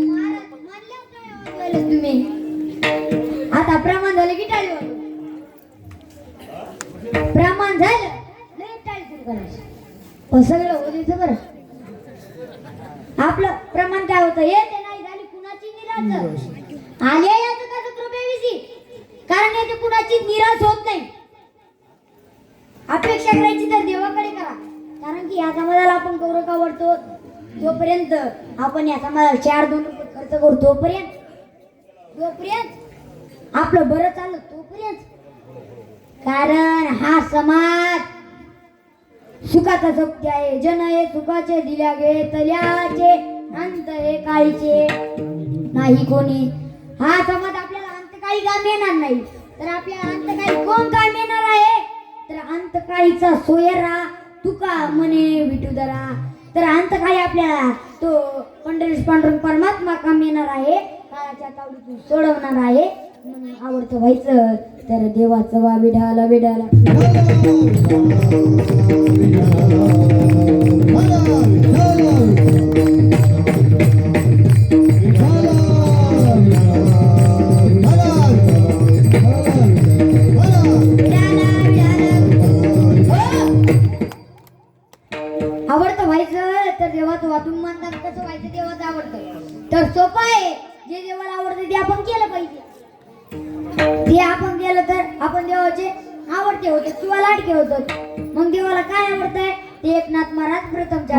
Speaker 1: महाराज म्हणल्यावर टाळ्या वाजवायला तुम्ही. आता प्रमाण झालं की टाळी वाजवा. प्रमाण झालं लय टाळी सुरू करायची. पण सगळं होतं बरं. आपलं प्रमाण काय होतं? हे ते नाही झाली कुणाची निराश आले याचं कसं कृपेविषयी. कारण याची कुणाची निराश होत नाही. अपेक्षा करायची तर देवाकडे करा. कारण की या समाजाला आपण गौरव का वाढतो जोपर्यंत आपण या समाजाला 4-2 रुपये खर्च करतो तोपर्यंत आपलं बरं चाललं तोपर्यंत. कारण हा समाज सुखाचा सत्य आहे. जन हे सुखाचे दिल्या गे तल्याचे अंत हे काळीचे नाही कोणी. हा समाज आपल्याला अंतकाळी काम येणार नाही तर आपल्याला अंतकाळी कोण काम येणार आहे? तर अंतकाळीचा सोयरा तुका म्हणे विठुदरा. तर अंतकाळी आपल्याला तो पंढरीश पांडुरंग परमात्मा काम येणार आहे. काळाच्या तावडीतून सोडवणार आहे. म्हणून आवडतं व्हायचं तर देवाचं वा विढाला विढाला. आवडतं व्हायचं तर देवाचं वा. तुम्ही म्हणतात कसं व्हायचं? देवाचं आवडतं तर सोपं आहे. जे देवाला आवडतं ते आपण केलं पाहिजे. ते आपण केलं तर आपण देवाचे आवडते होते किंवा लाडके होतो. मग देवाला काय आवडतंय ते एकनाथ महाराज प्रथमच्या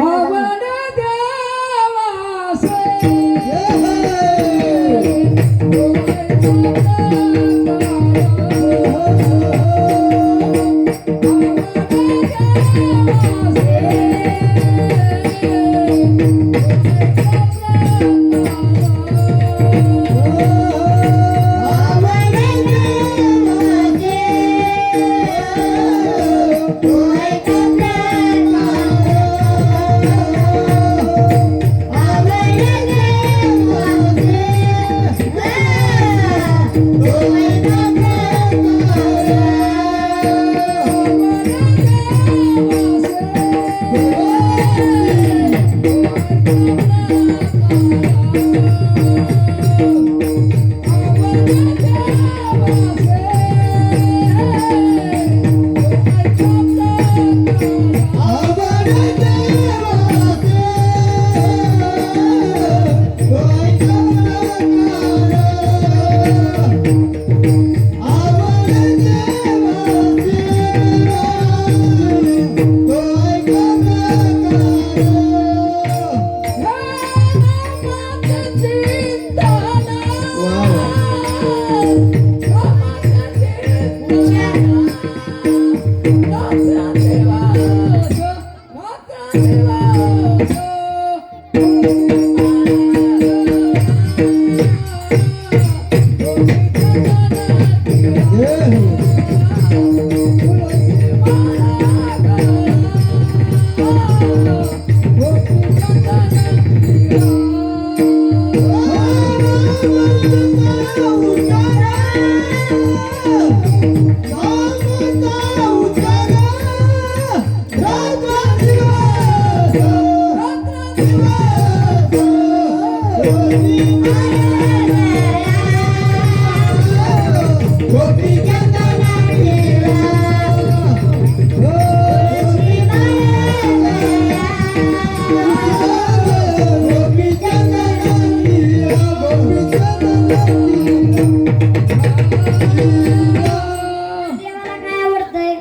Speaker 1: देवाला काय आवडतंय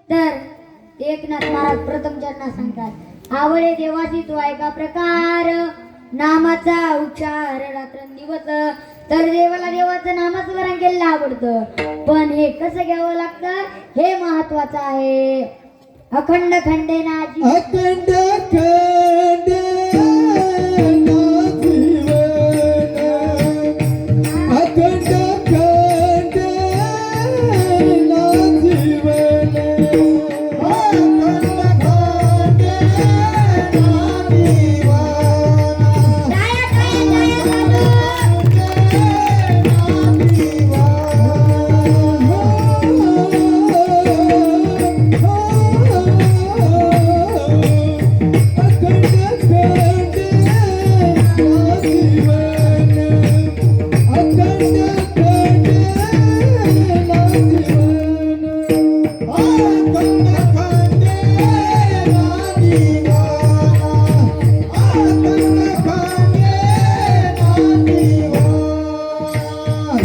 Speaker 1: तर एकनाथ महाराज प्रथम चरणा सांगतात आवडे देवाची तो ऐका प्रकार नामाचा उच्चार रात्रंदिवस तर देवाला देवाचं नामस्मरण केलेलं आवडतं पण हे कसं घ्यावं लागतं हे महत्वाचं आहे अखंड खंडेनाची
Speaker 2: अखंड खंडे अखंड खंडे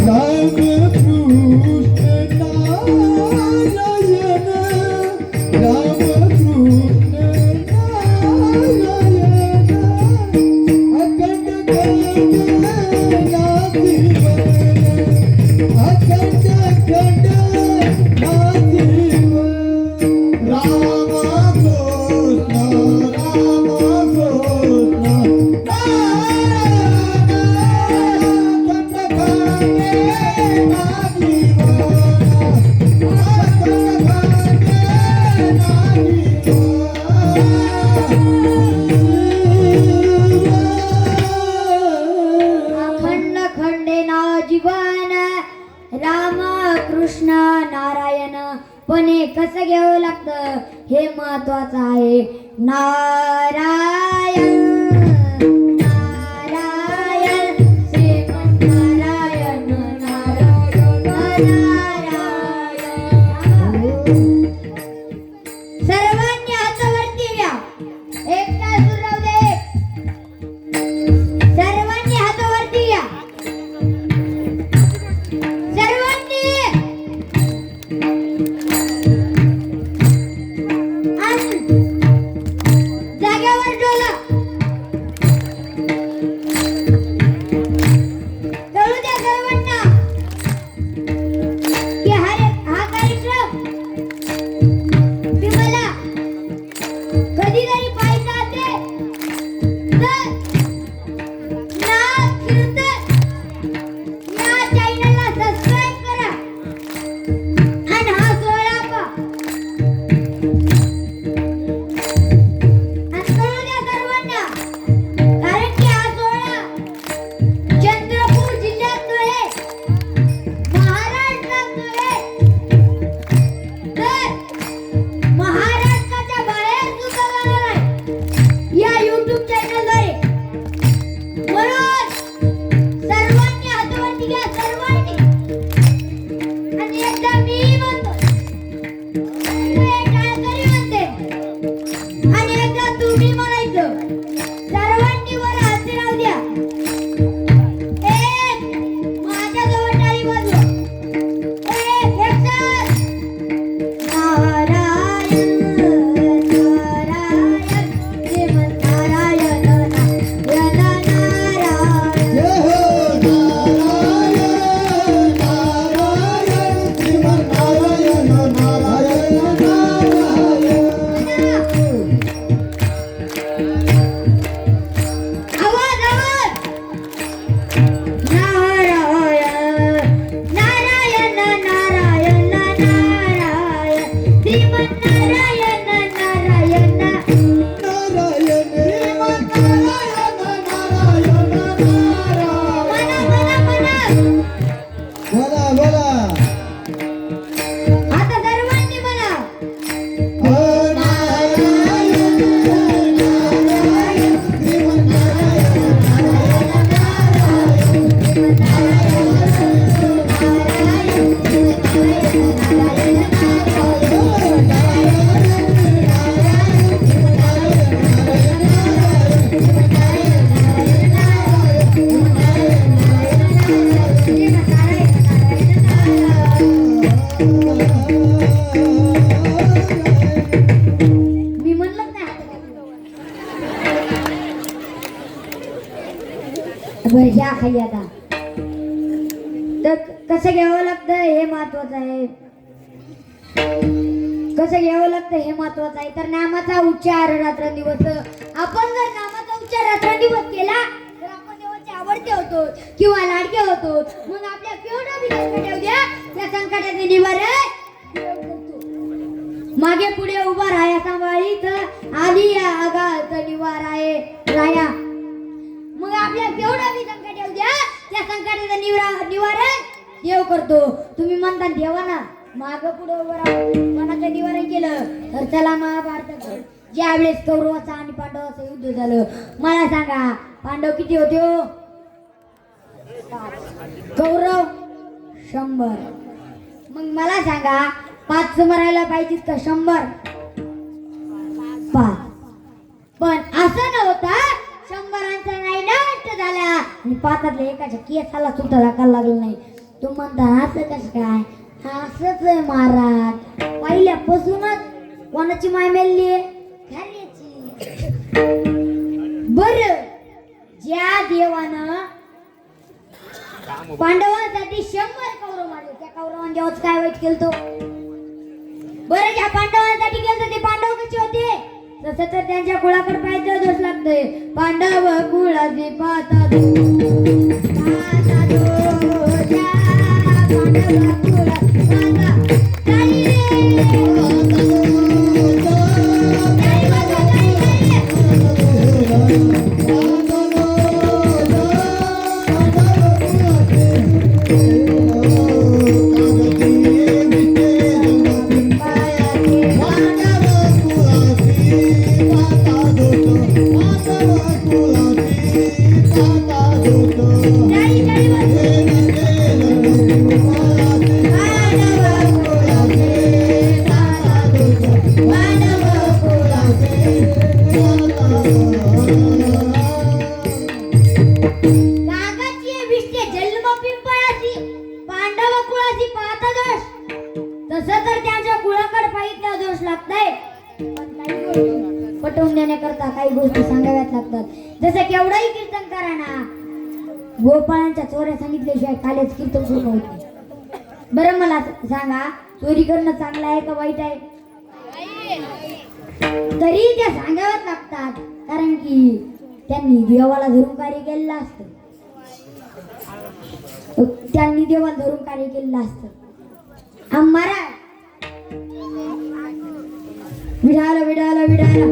Speaker 1: टाळ्या, टाळ्या, अखंड खंडेना जीवन राम कृष्ण नारायण पण हे कसं घ्यावं लागतं हे महत्वाचं आहे नारायण नारायण श्रीमन नारायण नारायण सर्वांनी हातावरती घ्या एकटा सुराव दे सर्वांनी हातावरती घ्या सर्वांनी आणि जागेवर डोला कळू द्या सर्वांना की हा कार्यक्रम तुम्हाला कधीतरी पाहायचा असेल तर नाथ कीर्तन या चॅनलला सबस्क्राइब करा आणि हा सोहळा पहा आणि कळू द्या सर्वांना कारण की हा सोहळा चंद्रपूर जिल्ह्यात नव्हे महाराष्ट्रात नव्हे तर महाराष्ट्राच्या बाहेर सुद्धा जाणार आहे या YouTube चॅनलद्वारे म्हणून सर्वांनी हातावरती घ्या सर्वांनी आणि एकदा मी म्हणतो टाळ्या तरी म्हणते आणि एकदा तुम्ही म्हणायचं सर्वांनी वर हात राहू द्या एक माझ्याजवळ टाळी वाजवा एक एकसाथ नारायण नारायण श्रीमन नारायण नारायण नारायण खाली आता. तर कसं घ्यावं लागतं हे महत्वाचं आहे. कसं घ्यावं लागतं हे महत्वाचं आहे. तर नामाचा उच्चार रात्रंदिवस, आपण जर नामाचा उच्चार रात्रंदिवस केला तर आपण देवाचे आवडते होतो किंवा लाडके होतो. मग आपल्या केवढा बी संकट येऊ द्या, त्या संकटाचे निवारण देव करतो. मागे पुढे उभा राया सांभाळीत आधी आगात निवार आहे राया. मग आपल्या केवढा बी संकट येऊ द्या, त्या संकटाचं निवारण देव करतो. तुम्ही म्हणता देवाना माग पुढे उभं राहून मनाचं निवारण केलं तर चला महाभारतात ज्या वेळेस कौरवाचं आणि पांडवाचं युद्ध झालं, मला सांगा पांडव किती होते हो? 5. कौरव 100. मग मला सांगा 5 मरायला पाहिजेत का 100? 5. पण असं नव्हता 100 नाही नष्ट झाला आणि 5 एकाच्या केसाला सुद्धा दाखल लागलं नाही. तू म्हणता असं कसं काय? असंच आहे महाराज. पहिल्यापासूनच कोणाची माय मेलली आहे? बर, ज्या देवानं पांडवांसाठी 100 कौरव मारले, त्या कौरवांनी देवाचं काय वाईट केलं तो? बरं, ज्या पांडवांसाठी केलं ते पांडव कसे होते? तसं तर त्यांच्या कुळाकडे पाहायचं दोष लागतोय. पांडव कुळाचे पाहता पटवून देण्याकरता काही गोष्टी सांगाव्यात लागतात. जसं केवढाही कीर्तन करा ना, गोपाळांच्या चोऱ्या सांगितल्याशिवाय कालेच कीर्तन सुरू होत नाही. बरं मला सांगा, चोरी करणं चांगलं आहे का वाईट आहे? तरी त्या सांगाव्यात लागतात, कारण की त्यांनी देवाला धरून कार्य केलेलं असतं. त्यांनी देवाला धरून कार्य केलेलं असतं. आम्हाला विडाला विडाला विडाला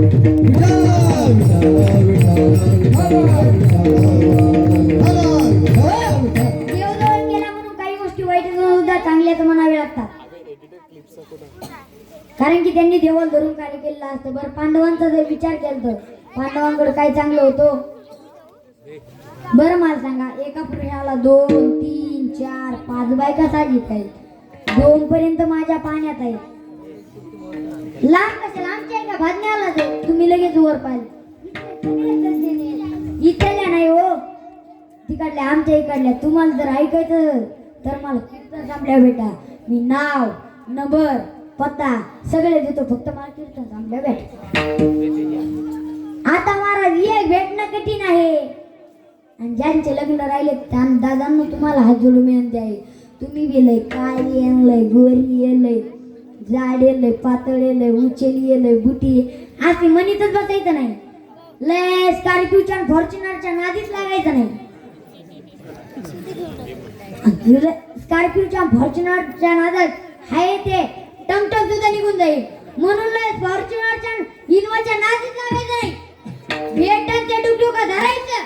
Speaker 1: देवजवळ गेला म्हणून काही गोष्टी वाईट सुद्धा चांगल्याच म्हणावे लागतात, कारण की त्यांनी देवाला धरून कार्य केलेलं असतं. बरं, पांडवांचा जर विचार केला तर पांडवांकडे काय चांगलं होतं? बरं मला सांगा, एका पुरुषाला 2, 3, 4, 5 बायका साजित आहेत. 2 पर्यंत माझ्या पाण्यात आहे. लांब कशाला? आमच्या एका भाजण्याला जाईल, तुम्ही लगेच वर पाहिजे. इकडल्या नाही हो, तिकडल्या आमच्या इकडल्या. तुम्हाला जर ऐकायचं तर मला कीर्तन संपल्या बेटा. मी नाव, नंबर, पत्ता सगळे देतो, फक्त मला कीर्तन संपल्या बेटा. आता महाराज एक भेटणं कठीण आहे, आणि ज्यांचे लग्न राहिले त्या दादांना तुम्हाला हात जोडून विनंती आहे. तुम्ही गेलंय काय येलंय, गोरी येलंय, जाड येलंय, पातळ येलंय, उचेली येलंय, बुटी असे म्हणतच बसायचं नाही. लय स्कॉर्पिओच्या फॉर्च्युनरच्या नादीच लागायचं नाही. स्कॉर्पिओच्या फॉर्च्युनरच्या नादात हाय ते टमटम सुद्धा निघून जाईल, म्हणून लय फॉर्च्युनरच्या इनोवाच्या नादीच लागायचं नाही. भेटन ते डुकडुका धरायचं.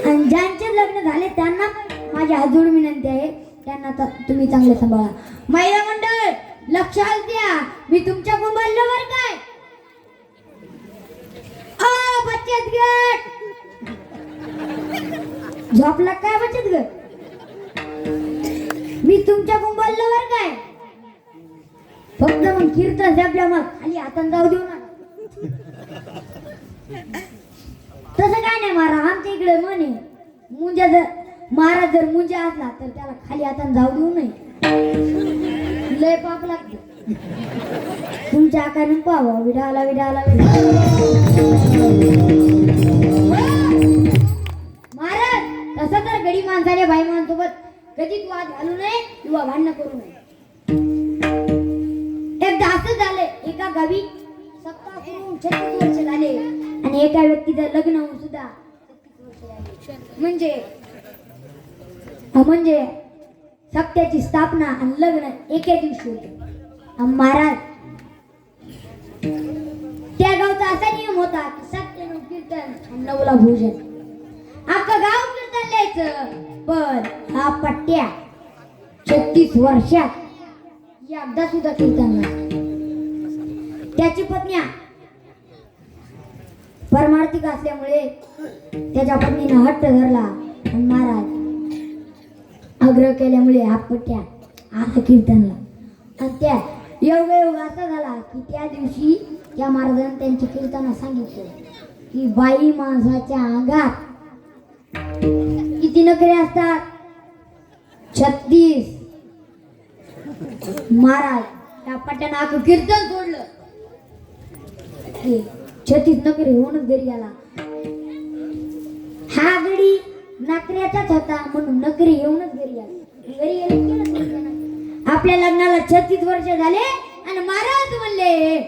Speaker 1: आणि ज्यांचे लग्न झाले त्यांना माझी हात जोडून विनंती आहे, त्यांना तुम्ही चांगले सांभाळा. महिला मंडळ लक्षात द्या, मी तुमच्या कुंभारला वर काय बचत गट झोपला काय? बचत गट मी तुमच्या कुंभारला वर काय? फक्त मग कीर्तन जपल्या मग खाली हातान जाऊ देऊ ना. तसं काय नाही महाराज, आमच्या इकडे म्हणे मुंजा जर महाराज जर मुंजा असला तर त्याला खाली हातान जाऊ देऊ नये, लय पाप लागते. तुमच्या आकाराने पाहावं. विडाला विडाला विडाला तसं तर गडी माणसाने बाई माणसोबत कधीच वाद घालू नये किंवा भांडण करू नये. एकदा असं झालं, एका गावी सप्ताह करून 36 वर्ष झाले आणि एका व्यक्तीचं लग्न होऊन सुद्धा 36 वर्ष झाले. म्हणजे सत्याची स्थापना आणि लग्न एके दिवशी होते. महाराज त्या गावचा असा नियम होता की सत्य कीर्तन आणि नवला भोजन. अख्खं गाव कीर्तन लिहायचं, पण हा पट्ट्या 36 वर्षात एकदा सुद्धा कीर्तन नाही. त्याची पत्नी परमार्थिक असल्यामुळे त्याच्या पत्नीनं हट्ट धरला आणि महाराज आग्रह केल्यामुळे हा पट्ट्या आता कीर्तनला. आणि त्या योग असा झाला की त्या दिवशी त्या महाराजांनी त्यांच्या कीर्तनात सांगितलं की बाई माणसाच्या अंगात किती नखरे असतात? 36. महाराज त्या पट्ट्यानं आखं कीर्तन सोडलं, 36 नखरे होऊनच घरी आला. हा गडी नखऱ्याचाच होता म्हणून नखरे येऊनच घरी आला. घरी येऊन आपल्या लग्नाला 36 वर्ष झाले आणि महाराज म्हणले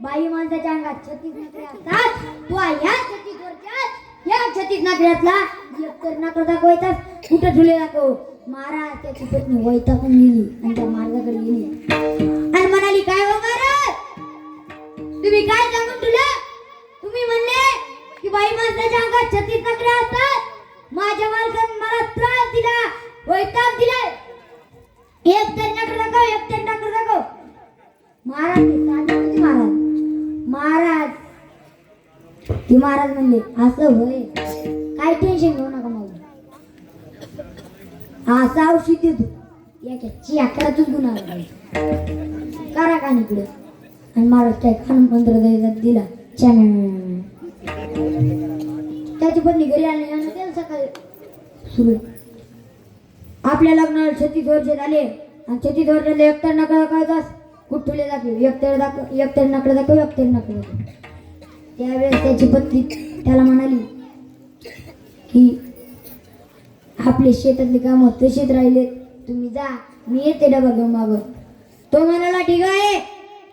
Speaker 1: बाई माणसाच्या अंगात 36 नखरे असतात. तू ह्या 36 वर्षात या 36 नखऱ्यातला एकतर नखरा दाखवायचा, कुठं झुले दाखव. महाराज त्याची पत्नी वैतागून गेली आणि त्या महाराजाकडे गेली आणि म्हणाली, काय हो महाराज, तुम्ही काय सांगून तुला? तुम्ही म्हणले की बाई माणसाच्या अंगात 36 नखरे असतात. माझ्या मालकाने मला त्रास दिला, वैताग दिलाय. एक तर नखर दाखव, एक तर नखर दाखव. महाराज महाराज ती महाराज म्हणले, असं होय, काय टेन्शन घेऊ नका माऊ, असं औषध देतो, याच्याची अकरातच गुन्हा करा का इकडे. आणि महाराज काय खान मंत्र दिला. त्याची पत्नी घरी आली आणि त्याला सकाळी सुरू आपल्या लग्नाला 36 वर्ष झाले आणि 36 वर्षाला एकतर नकळा दाखवायचा, कुठले दाखव, एकतर नकडे दाखव, एकतर नकडे दाखव. त्यावेळेस त्याची पत्नी त्याला म्हणाली की आपले शेतातले काम तसेच राहिले, तुम्ही जा, मी येते डबा घेऊन माग. तो म्हणाला, ठीक आहे,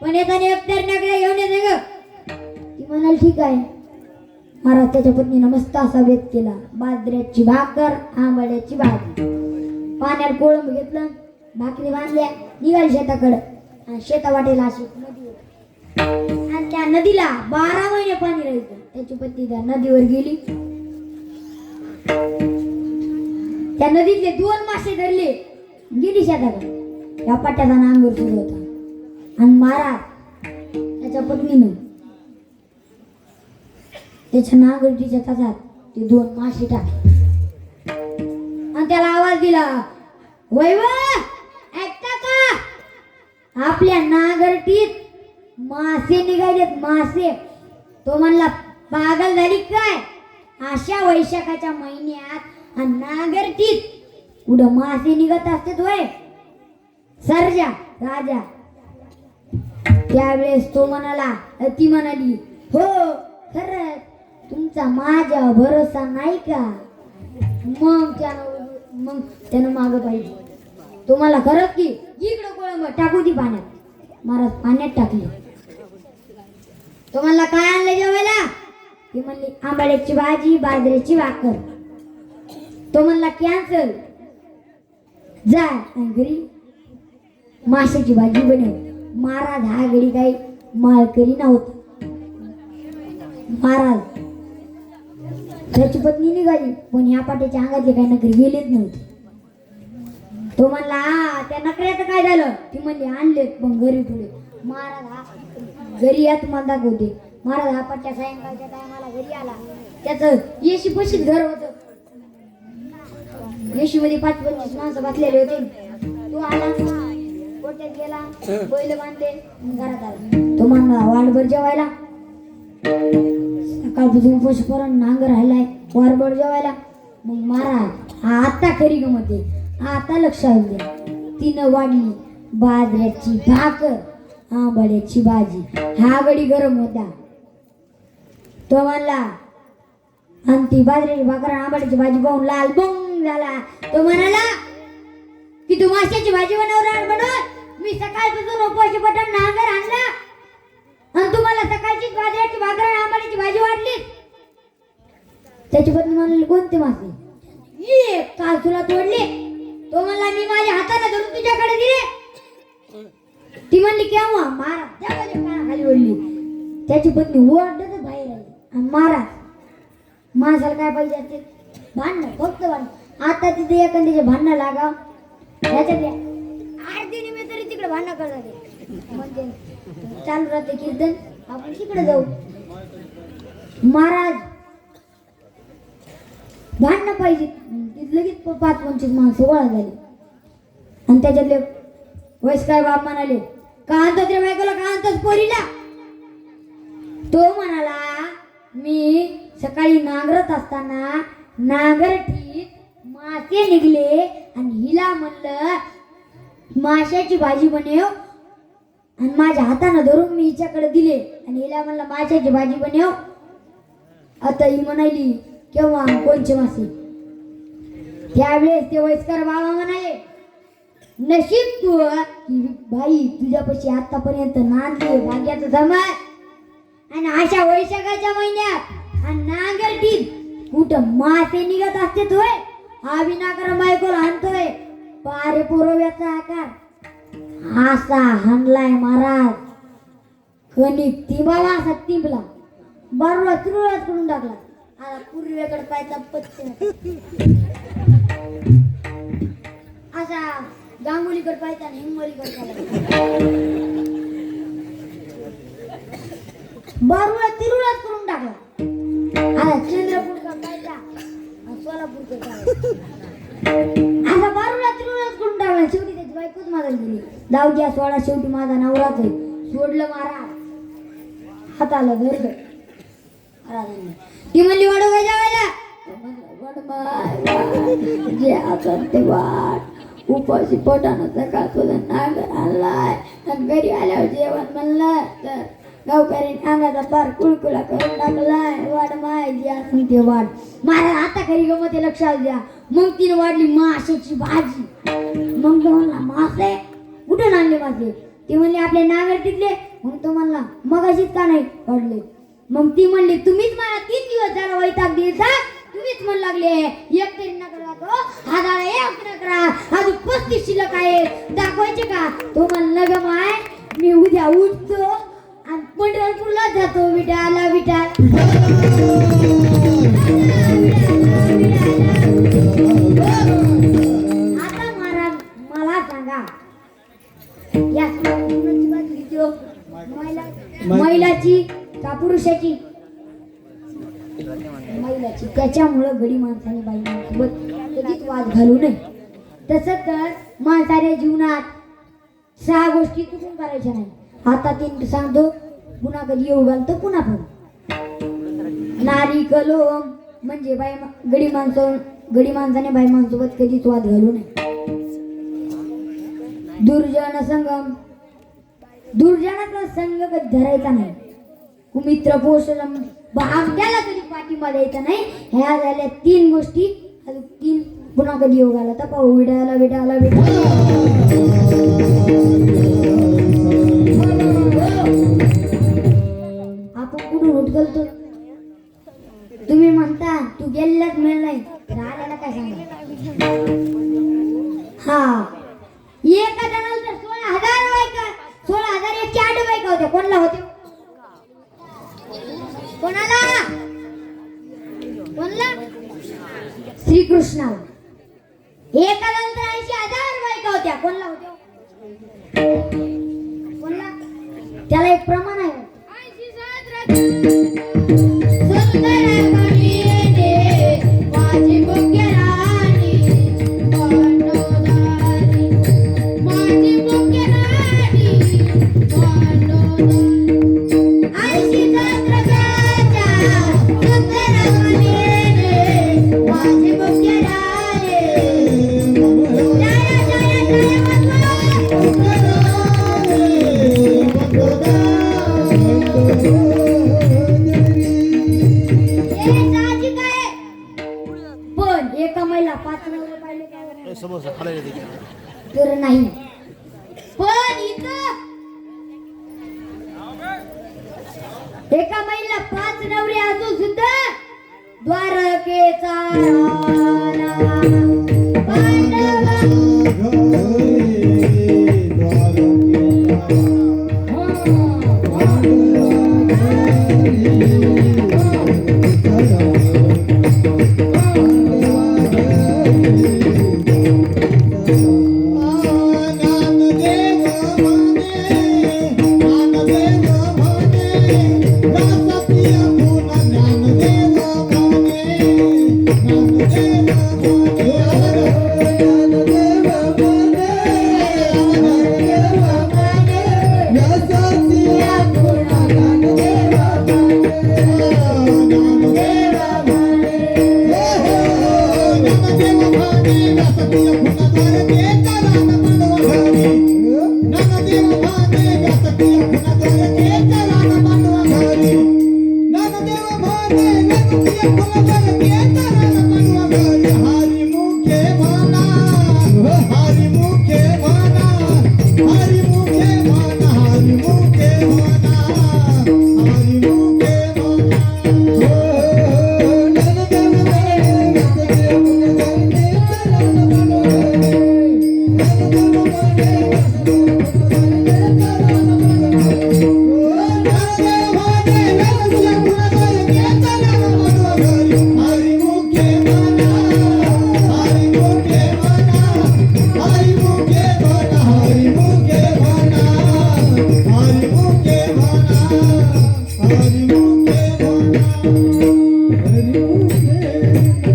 Speaker 1: पण येताना एकतर नकडे घेऊन येते ग. ती म्हणाली, ठीक आहे. महाराज त्याच्या पत्नीनं मस्त असा बेत केला. बाजऱ्याची भाकर, आंबाड्याची भाजी, पाण्यात कोळंब घेतलं, भाकरी बांधल्या, निघाली शेताकडं. आणि शेता वाटेला अशी नदी होती आणि त्या नदीला 12 महिने पाणी राहायचं. त्याची पत्नी त्या नदीवर गेली, त्या नदीतले 2 मासे धरले, गेली शेताकडे. या पट्ट्याचा नांगर सुरू होता आणि महाराज त्याच्या पत्नीनं त्याच्या नांगरटीच्या तासात ते 2 मासे टाकले आणि त्याला आवाज दिला, वैवा ऐकता का? आपल्या नांगरटीत मासे निघालेत, मासे. तो म्हणला, पागल झाली काय? अशा वैशाखाच्या महिन्यात नांगरटीत कुठं मासे निघत असते होय? सर्जा राजा. त्यावेळेस तो म्हणाला, ती म्हणाली, हो खरंच तुमचा माझ्या भरोसा नाही का? मग त्यानं मागं पाहिजे, तुम्हाला खरंच की इकडं कोळंब टाकू दी पाण्यात. महाराज पाण्यात टाकले. तो म्हणला, काय आणलं जेवायला? ती म्हणली, आंबाड्याची भाजी, बाजरीची भाकर. तो म्हणला, कॅन्सल, जा घरी माशाची भाजी बनव. महाराज हा घडी काही माळकरी नव्हता. महाराज त्याची पत्नी निघाली, पण ह्या पाट्याच्या अंगातले काही नखरे गेलेच नव्हते. तो म्हणला, त्या नखऱ्याचं काय झालं? ती म्हणली, आणलेत पण घरी ठेवले. महाराज हा घरी या तुम्हाला दाखवते. महाराज हा पट्ट्या सायंकाळच्या टायमाला घरी आला. त्याचं येशी पशीच घर होतं. येशी मध्ये 5-25 माणसं बसलेले होते. तो आला, गोट्यात गेला, बैल बांधले, घरात आला. तो म्हणला, वाटभर जेवायला, सकाळपासून उपाशी पोरांना नांगर राहिलाय, वारभर जेवायला. मग महाराज आता खरी गमत आहे, आता लक्षात द्या. तिनं वाढली बाजऱ्याची भाकर, आंबाड्याची भाजी. हा गडी गरम होता. तो म्हणला, आणि ती बाजरीची भाकर आंबाड्याची भाजी पाहून लाल बंग झाला. तो म्हणाला की तू माशाची भाजी बनवणार म्हणून मी सकाळपासून उपाशी पटण नांगर आणला आणि तुम्हाला सकाळची बाजरीची भाकर आणि आंबाड्याची भाजी वाढली. त्याची पत्नी म्हणाली कोणते मासे? एक काल तुला तोडले. तो म्हणला मी माझ्या हाताने धरून तुझ्याकडे दिले. ती म्हणली केव्हा? महाराज खाली ओढली. त्याची पत्नी ओरडतच बाहेर आली आणि महाराज माणसाला काय पाहिजे असते? भांडणं, फक्त भांडणं. आता तिथे एखाद्याचे भांडणं लागाव त्याच्यातल्या 8 दिनी मी तरी तिकडे भांडणं करतात म्हणजे चालू राहते कीर्तन. आपण तिकडे जाऊ. महाराज भांडणं पाहिजे. लगेच 5-25 माणसं गोळा झाली आणि त्याच्यातले वयस्कर बाप म्हणाले का आणतात रे बायकोला, का आणतात पोरीला? तो म्हणाला मी सकाळी नांगरत असताना नांगरटीत मासे निघले आणि हिला म्हणलं माशाची भाजी बनव आणि माझ्या हाताने धरून मी हिच्याकडे दिले आणि हिला म्हणलं माशाची भाजी बनव. आता ही म्हणाली केव्हा कोणचे मासे? त्यावेळेस ते वयस्कर बाबा म्हणाले नशीब तू की बाई तुझ्यापाशी आतापर्यंत नांदली भाग्याचं जमाय आणि अशा वैशाखाच्या महिन्यात आणि नांगरटीत कुठं मासे निघत असते तोय. हा विनाकारण बायकोला हाणतोय. पारे पुरव्याचा आकार असा हाणलाय महाराज. कणिक तिंबावा असा तिंबला बारूला तिरुळाच करून टाकला. आता पूर्वेकडे पायचा पत्ते असा गांगुलीकडे पायचा आणि हिंगोलीकडे बारूला तिरुळाच करून टाकला. आता चंद्रपूरकडे पायचा सोलापूरकडे असा बारूला तिरुळाच करून टाकला. शेवटी त्याची बायकोच मागायला गेली. जाऊ द्या सोडा, शेवटी माझा नवराच आहे. सोडलं महाराज. हाताला धरलं. ती म्हणली वाढू काय जेवायला? जे आता ते वाट उपाशी पोटानं सकाळपासून नांगर आणलाय आणि घरी आल्यावर जेवण म्हणलं तर गावकऱ्यांनी अंगाचा पार कुळकुळा करून टाकलाय. वाढ माय जे असं ते वाढ. महाराज आता घरी गमते लक्षात द्या. मग तिने वाढली माशाची भाजी. मग तो म्हणला मासे कुठून आणले मासे? ती म्हणली आपले नांगर टिकले. मग तो म्हणला मग अशीच का नाही वाढले? मग ती म्हणली तुम्हीच मला 3 दिवस झाला वैताग दिलता. तुम्हीच म्हण लागले एक तरी नका तो हजार एक नकरा अजून 35 शिल्लक आहे दाखवायचे का? तो म्हणला ग माय मी उद्या उठतो आणि पंढरपूरला जातो. विठाला विठाल आता महाराज मला सांगा या कोणाची बाजू घेतो? महिलाची का पुरुषाची? महिलाची. त्याच्यामुळं गडी माणसाने बाई माणसासोबत कधीच वाद घालू नये. तसं तर माणसाच्या जीवनात 6 गोष्टी चुकून करायच्या नाही. आता 3 सांगतो. पुन्हा कधी येऊ घालतो पुन्हा पण. नारी कलोम म्हणजे गडी माणसाने बाई माणसासोबत कधीच वाद घालू नये. दुर्जन संगम दुर्जनाचा संग कधी धरायचा नाही. कुमित्र पोषण आमच्याला कधी पाठिंबा द्यायचा नाही. ह्या झाल्या 3 गोष्टी. 3 पुन्हा कधी योग आला तर पाहू. विडाला विडाला विडाला आपण कुठून उठगलतो? तुम्ही म्हणता तू गेलेलाच मिळ नाही राहिल्याला काय सांगा? हा एका जणाला तर 16,000 बायका 16,008 बायका होत्या. कोणाला होते? कोणाला? कोणाला? श्रीकृष्णाला. एका नंतर 80,000 बायका होत्या. कोणाला होत्या? कोणाला? त्याला एक प्रमाण आहे. तर नाही पण इथं एका महिला 5 नवरे असून सुद्धा द्वारकेचा राणा पांडवा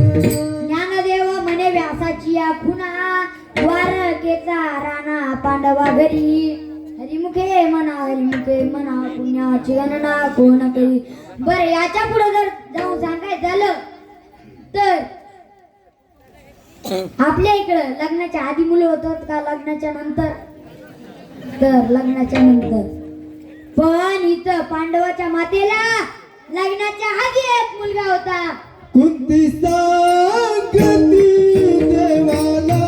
Speaker 1: ज्ञानदेव म्हणे व्यासाची या खुना द्वारकेचा राणा पांडवा घरी हरिमुखे म्हणा पुण्याची गणना कोण करी. बरं याच्या पुढे जर जाऊन सांगायचं झालं तर आपल्या इकडं लग्नाच्या आधी मुलं होतात का लग्नाच्या नंतर? तर लग्नाच्या नंतर. पण इथं पांडवाच्या मातेला लग्नाच्या आधी एक मुलगा होता.
Speaker 2: कुंती सांगती देवाला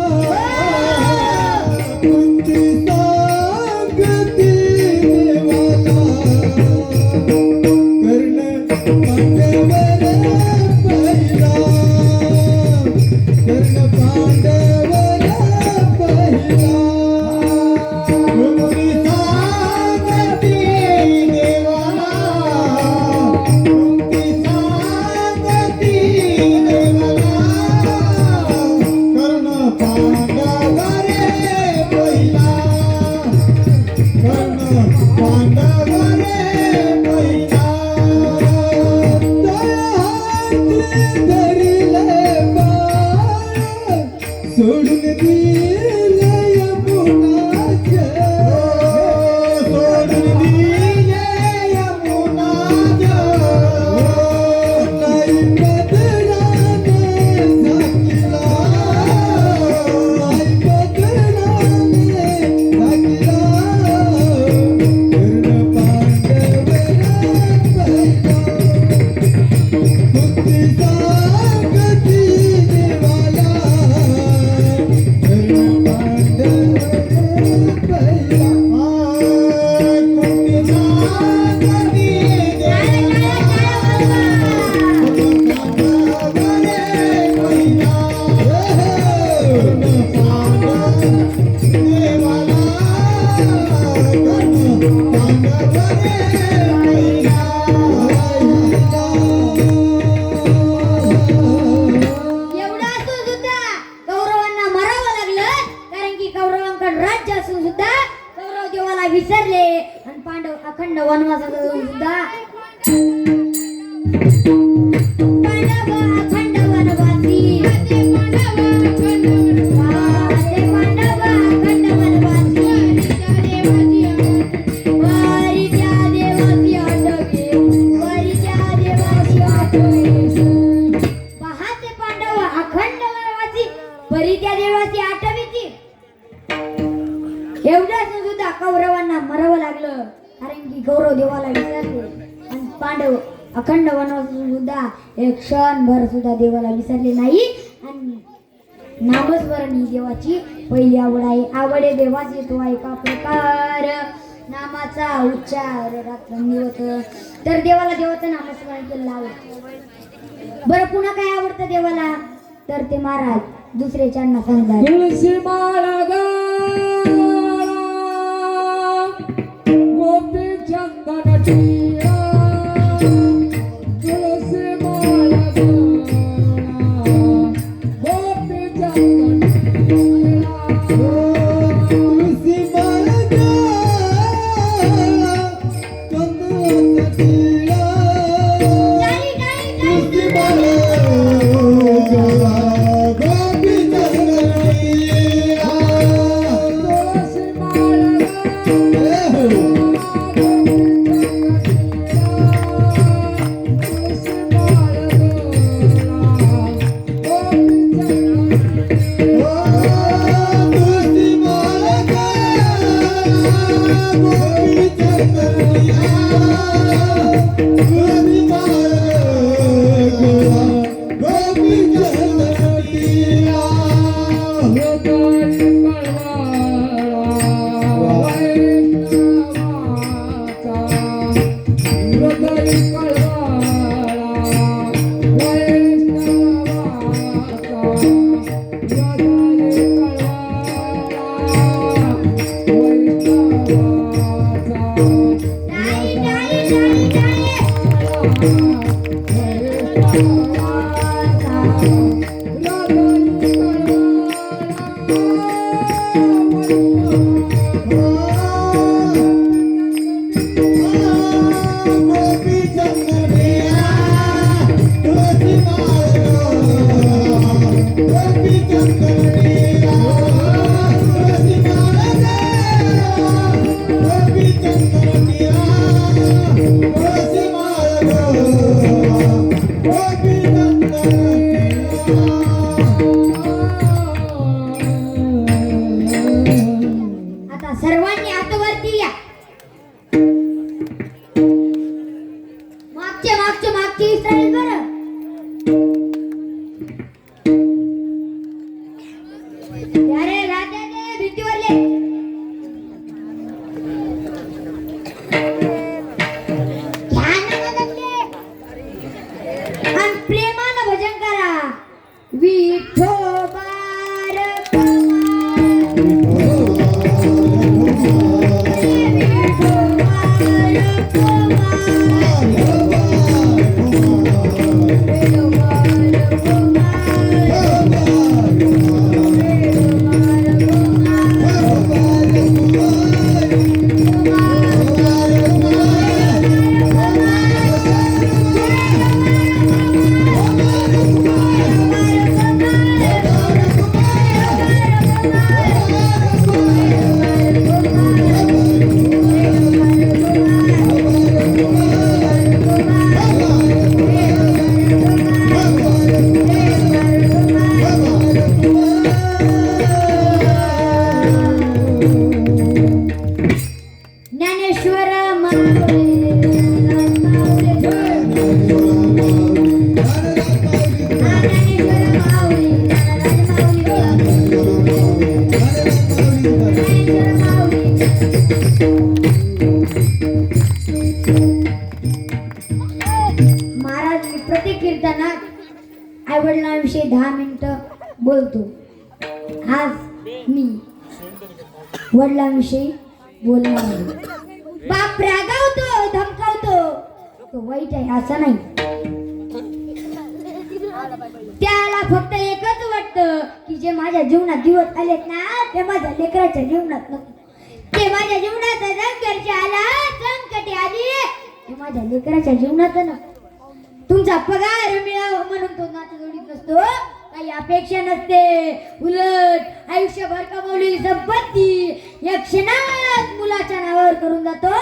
Speaker 2: कुंती सांगती देवाला कर्ण पांडवर पहिला कर्ण पांडवर पहिला कुंती सांगती देवाला कुंती सांगती देवाला कर्ण पांडवर पहिला कर्ण पांडवर पहिला धरिले बाळ सोडून दिले यमुनाचे सोडून दिले यमुनाचे नाही बदलाने झाकीला नाही बदलाने झाकीला कर्ण पांडवर पहिला कुंती सांगती देवाला कर्ण पांडवर पहिला कुंती सांगती
Speaker 1: एवढा असून सुद्धा कौरवांना मारावं लागलं कारण की कौरवांकडे राज्य असून सुद्धा कौरव देवाला विसरले आणि पांडव अखंड वनवासात असून सुद्धा पांडव अखंड वनवासी पांडव अखंड वनवासी वरीच्या देवाची आठवे वरीच्या देवाची आठवे पहाते पांडव अखंड वनवासी परित्या देवाची आठवीची. एवढंच सुद्धा कौरवांना मरावं लागलं कारण की कौरव देवाला विसरले आणि पांडव अखंड वनवास सुद्धा एक क्षणभर सुद्धा देवाला विसरले नाही आणि नामस्मरण ही देवाची पहिली आवड आहे. आवड आहे देवाची, तो ऐका प्रकार नामाचा उच्चार रात्रंदिवस. तर देवाला देवाचं नामस्मरण केलं आवडतं. बरं पुन्हा काय आवडतं देवाला? तर ते महाराज दुसरे चरणा सांगतात.
Speaker 4: तुळशी माळा गोपी चंदन टिळा, तुळशी माळा गोपी चंदन टिळा.
Speaker 2: तुळशी माळा चंदनाचा टिळा, तुळशी माळा गोपी चंदन टिळा.
Speaker 4: तुळशी माळा
Speaker 1: आता सर्वांनी हात वरती या. मागचे विसरायला बरं. अरे राजा दे भीतीवरले. आणि प्रेमानं भजन करा. विठोबा ज्ञानेश्वर महाराज प्रत्येक कीर्तनात आईवडिलांविषयी 10 मिनिटं बोलतो. आज मी वडिलांविषयी बोलणार आहे. बाप रागावतो, धमकावतो, तो वाईट आहे असं नाही. त्याला फक्त एकच वाटतं की जे माझ्या जीवनात दिवस आलेत ना ते माझ्या लेकराच्या जीवनात नको. ते माझ्या जीवनात संकट आला, संकट आली, ते माझ्या लेकराच्या जीवनात नको. तुमचा पगार मिळावा म्हणून तो नातं जोडीत नसतो, काही अपेक्षा नसते. उलट आयुष्यभर कमवलेली संपत्ती एक क्षणात मुलाच्या नावावर करून जातो.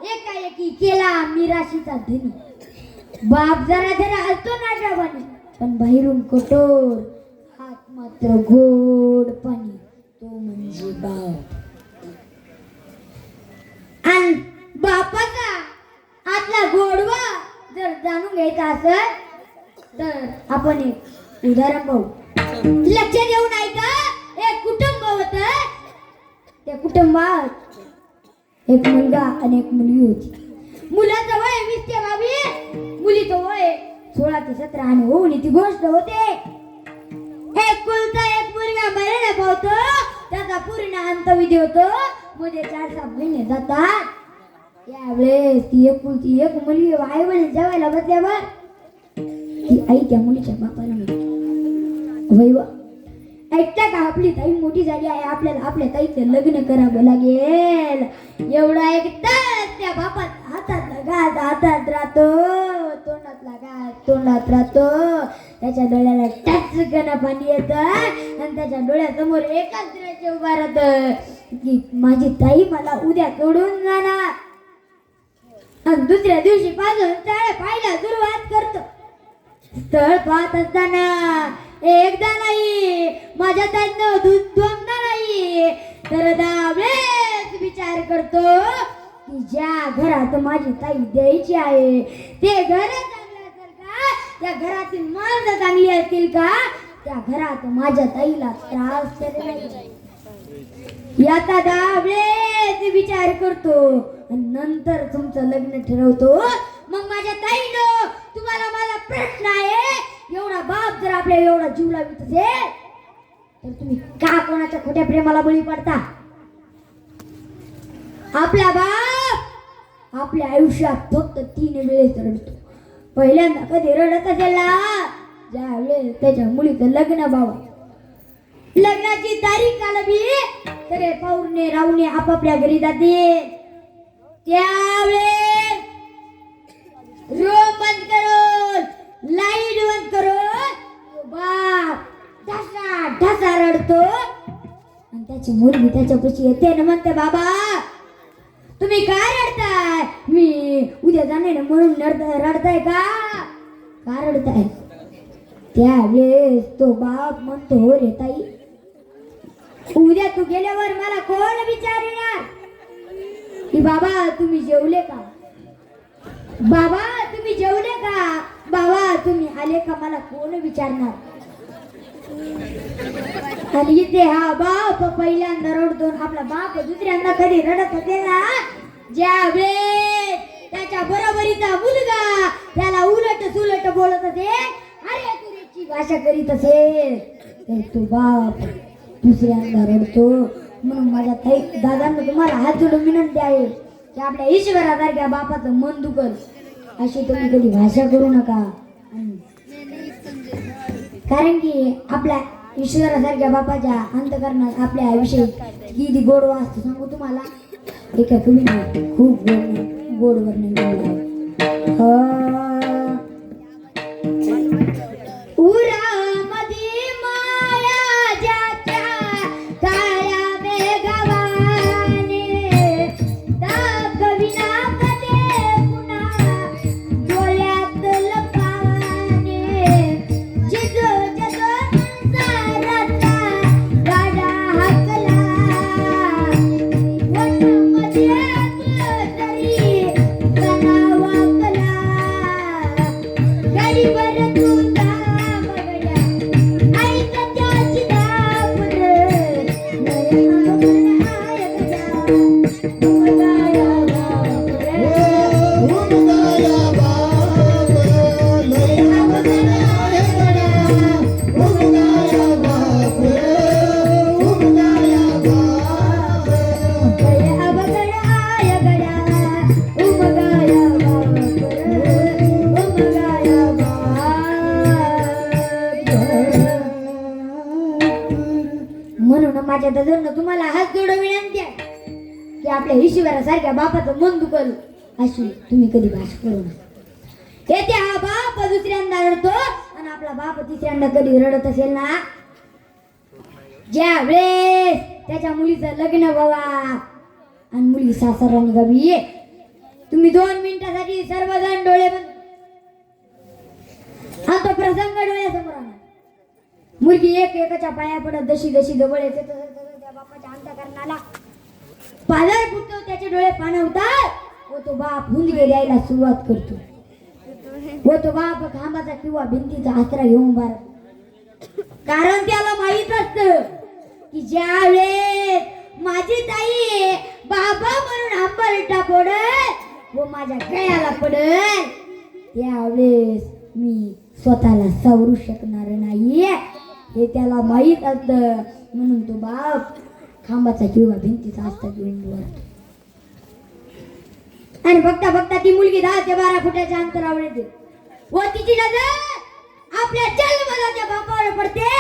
Speaker 1: एकाएकी केला मिराशीचा धनी. बाप जरा जरा हसतो नाटावानी, पण बाहेरून कठोर, हात मात्र गोड पाणी, तो म्हणजे बाप. आणि बापाचा आतला गोडवा जर जाणून घ्यायचा असेल तर आपण एक उदाहरण पाहू. लक्ष देऊन ऐका. कुटुंबात एक मुलगा आणि एक मुलगी होती. मुलाचं वय 20 ते 22, मुलीचं वय 16 ते 17 आणि होऊन ती गोष्ट होते. एक कुलता एक मुलगा मरण पावतो, त्याचा पूर्ण अंतविधी होतो. मध्ये 4-7 महिने जातात. यावेळेस ती एकुलती एक मुलगी आई वडील जेवायला बसल्यावर ती आई त्या मुलीच्या बापाला म्हणते, वैव ऐकता का, आपली ताई मोठी झाली आहे, आपल्याला आपल्या ताईचं लग्न करावं लागेल. एवढं ऐकताच त्या बापात हातात राहतो, तोंडातला घात तोंडात राहतो. त्याच्या डोळ्याला टचकन पाणी येतं आणि त्याच्या डोळ्यासमोर एकाच दृश्य उभा राहतं की माझी ताई मला उद्या सोडून जाणार. आणि दुसऱ्या दिवशी पासून स्थळ पाहायला सुरुवात करतो. स्थळ पाहत असताना एकदा नाही, माझ्या ताईनं दोनदा नाही तर 10 वेळेस विचार करतो की ज्या घरात माझी ताई द्यायची आहे ते घर चांगलं असेल का, त्या घरातील माणसं चांगली असतील का, त्या घरात माझ्या ताईला त्रास तरी नाही. याचा 10 वेळेस विचार करतो आणि नंतर तुमचं लग्न ठरवतो. मग माझ्या ताईनो, तुम्हाला माझा प्रश्न आहे, एवढा बाप जर आपल्या एवढा जीव लावित असेल तर तुम्ही का कोणाच्या खोट्या प्रेमाला बळी पडता? आपला बाप आपल्या आयुष्यात फक्त 3 वेळेस रडतो. पहिल्यांदा कधी रडत असेल ना, ज्या वेळेस त्याच्या मुलीचं लग्न व्हावं, लग्नाची तारीख आली सगळे पाहुणे राहुणे आपापल्या घरी जाते. त्यावेळेस रूम बंद करून, लाईट बंद करून बाप ढसा रडतो आणि त्याची मुलगी त्याच्यापाशी येते ना म्हणते, बाबा तुम्ही काय रडताय? मी उद्या जाणार म्हणून रडताय का रडताय? त्यावेळेस तो बाप म्हणतो, हो रे ताई, उद्या तू गेल्यावर मला कोण विचारणार की बाबा तुम्ही जेवले का, बाबा तुम्ही जेवले का, बाबा तुम्ही आले का, मला कोण विचारणार? आणि इथे हा बाप पहिल्यांदा रडतो. आपला बाप दुसऱ्यांदा कधी रडत होते ना, ज्यावेळेस त्याच्या बरोबरीचा मुलगा त्याला उलट सुलट बोलत असेल, अरे तुरीची भाषा करीत असेल, तर तो बाप दुसऱ्यांदा रडतो. म्हणून माझ्या ताई दादांना तुम्हाला हात जोडून विनंती आहे की आपल्या ईश्वरासारख्या बापाचं मन दुखल अशी तुम्ही कधी भाषा करू नका. कारण की आपल्या ईश्वरासारख्या बापाच्या अंतकरणात आपल्या आयुष्यात किती गोड वाचतो सांगू तुम्हाला. एका कवीने खूप गोड वर्णन केलं. माझ्या दादांना तुम्हाला हात जोडून विनंती आहे की आपल्या ईश्वरासारख्या बापाचं मन दुखल अशी तुम्ही कधी भाषा करू नका. येथे हा बाप दुसऱ्यांदा रडतो आणि आपला बाप तिसऱ्यांदा कधी रडत असेल ना, ज्या वेळेस त्याच्या मुलीचं लग्न व्हावा आणि मुलगी सासरवानी गावी ये, तुम्ही 2 मिनिटासाठी सर्वजण डोळे बंद, हा तो प्रसंग डोळ्यासमोर आणा. मुलगी एकाच्या पाया पडत जशी जशी जवळ येते तसं त्या बापाच्या अंतकरणाला पाझर फुटतो, त्याचे डोळे पाणवतात व तो बाप हुंदगे द्यायला सुरुवात करतो. व तो बाप खांबाचा किंवा भिंतीचा आसरा घेऊन बार, कारण त्याला माहित असतं की ज्या वेळेस माझी ताई बाबा म्हणून आंबरटा पडत व माझ्या गळ्याला पडल त्यावेळेस मी स्वतःला सावरू शकणार नाहीये हे त्याला माहीत असतं म्हणून तो बाप खांबाचा किंवा भिंतीचा असता घेऊन आणि बघता बघता ती मुलगी 10 ते 12 फुटाच्या अंतरावर येते व तिची नजर आपल्या जन्माला त्या बापावर पडते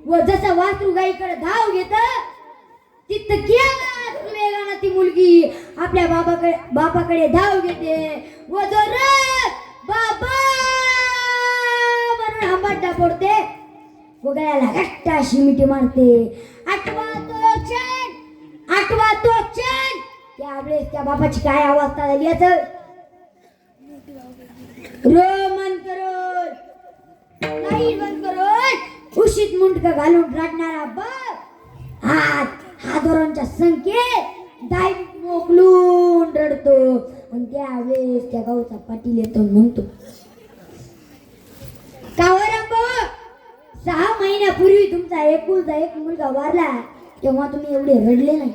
Speaker 1: व जसं वासरू गाईकडे धाव घेत तितक्याच वेगानं ती मुलगी आपल्या बापाकडे धाव घेते व जोरात बाबा म्हणून आंबाटा पडते व गळ्याला घट्ट अशी मिठी मारते. आठवा तो क्षण त्यावेळेस त्या बापाची काय अवस्था झाली असेल. रोमन करून लाईट बंद करून उशीत मुंडक घालून रडणारा बाप हादरांच्या संख्येत दाई मोकलून रडतो आणि त्यावेळेस त्या गावचा पाटील येतो म्हणतो कावरंब 6 महिन्यापूर्वी तुमचा एकुलता एक मुलगा वारला तेव्हा तुम्ही एवढे रडले नाही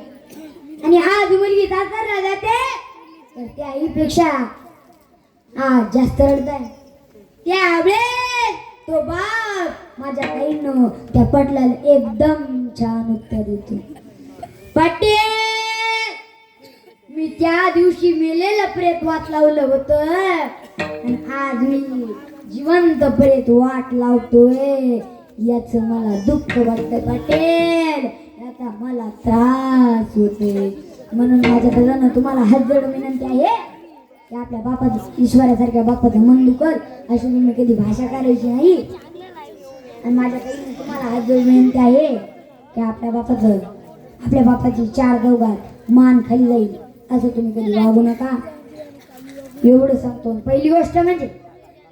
Speaker 1: आणि आज मुलगी सासरला जाते तर त्या आईपेक्षा आज जास्त रडताय. त्यावेळेस तो बाप माझ्या आईनं त्या पाटलाला एकदम छान उत्तर देतो. पाटील मी त्या दिवशी मेलेलं प्रेत वाट लावलं होतं आणि आज मी जिवंत प्रेत वाट लावतोय याच मला दुःख वाटतं पाटील. याचा मला त्रास होतोय म्हणून माझ्या दादांना तुम्हाला हात जोडून विनंती आहे की आपल्या बापाचं ईश्वरासारख्या बापाचं मन दुखल अशी तुम्ही कधी भाषा करायची नाही आणि माझ्या ताईने तुम्हाला हात जोडून विनंती आहे की आपल्या बापाची 4 चौघात मान खाली जाईल असं तुम्ही कधी वागू नका एवढं सांगतो. पहिली गोष्ट म्हणजे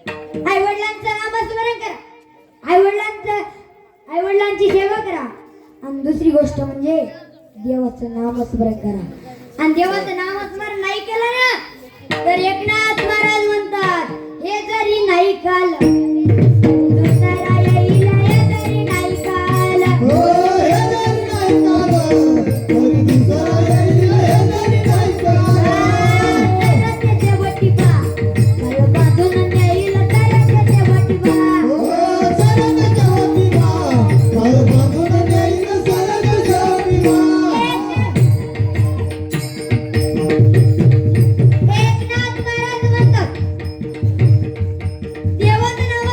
Speaker 1: आई वडिलांचं नामस्मरण करा, आई वडिलांची सेवा करा आणि दुसरी गोष्ट म्हणजे देवाचं नामस्मरण करा आणि देवाचं नामस्मरण नाही केलं ना तर एकनाथ महाराज म्हणतात हे जरी नाही काल दुसरा येईल हे जरी नाही काल रस्त्याच्या वटीपा मला बांधून नेईल तर रस्त्याच्या वटीपा एकनाथ महाराज म्हणतात देवाचं नाव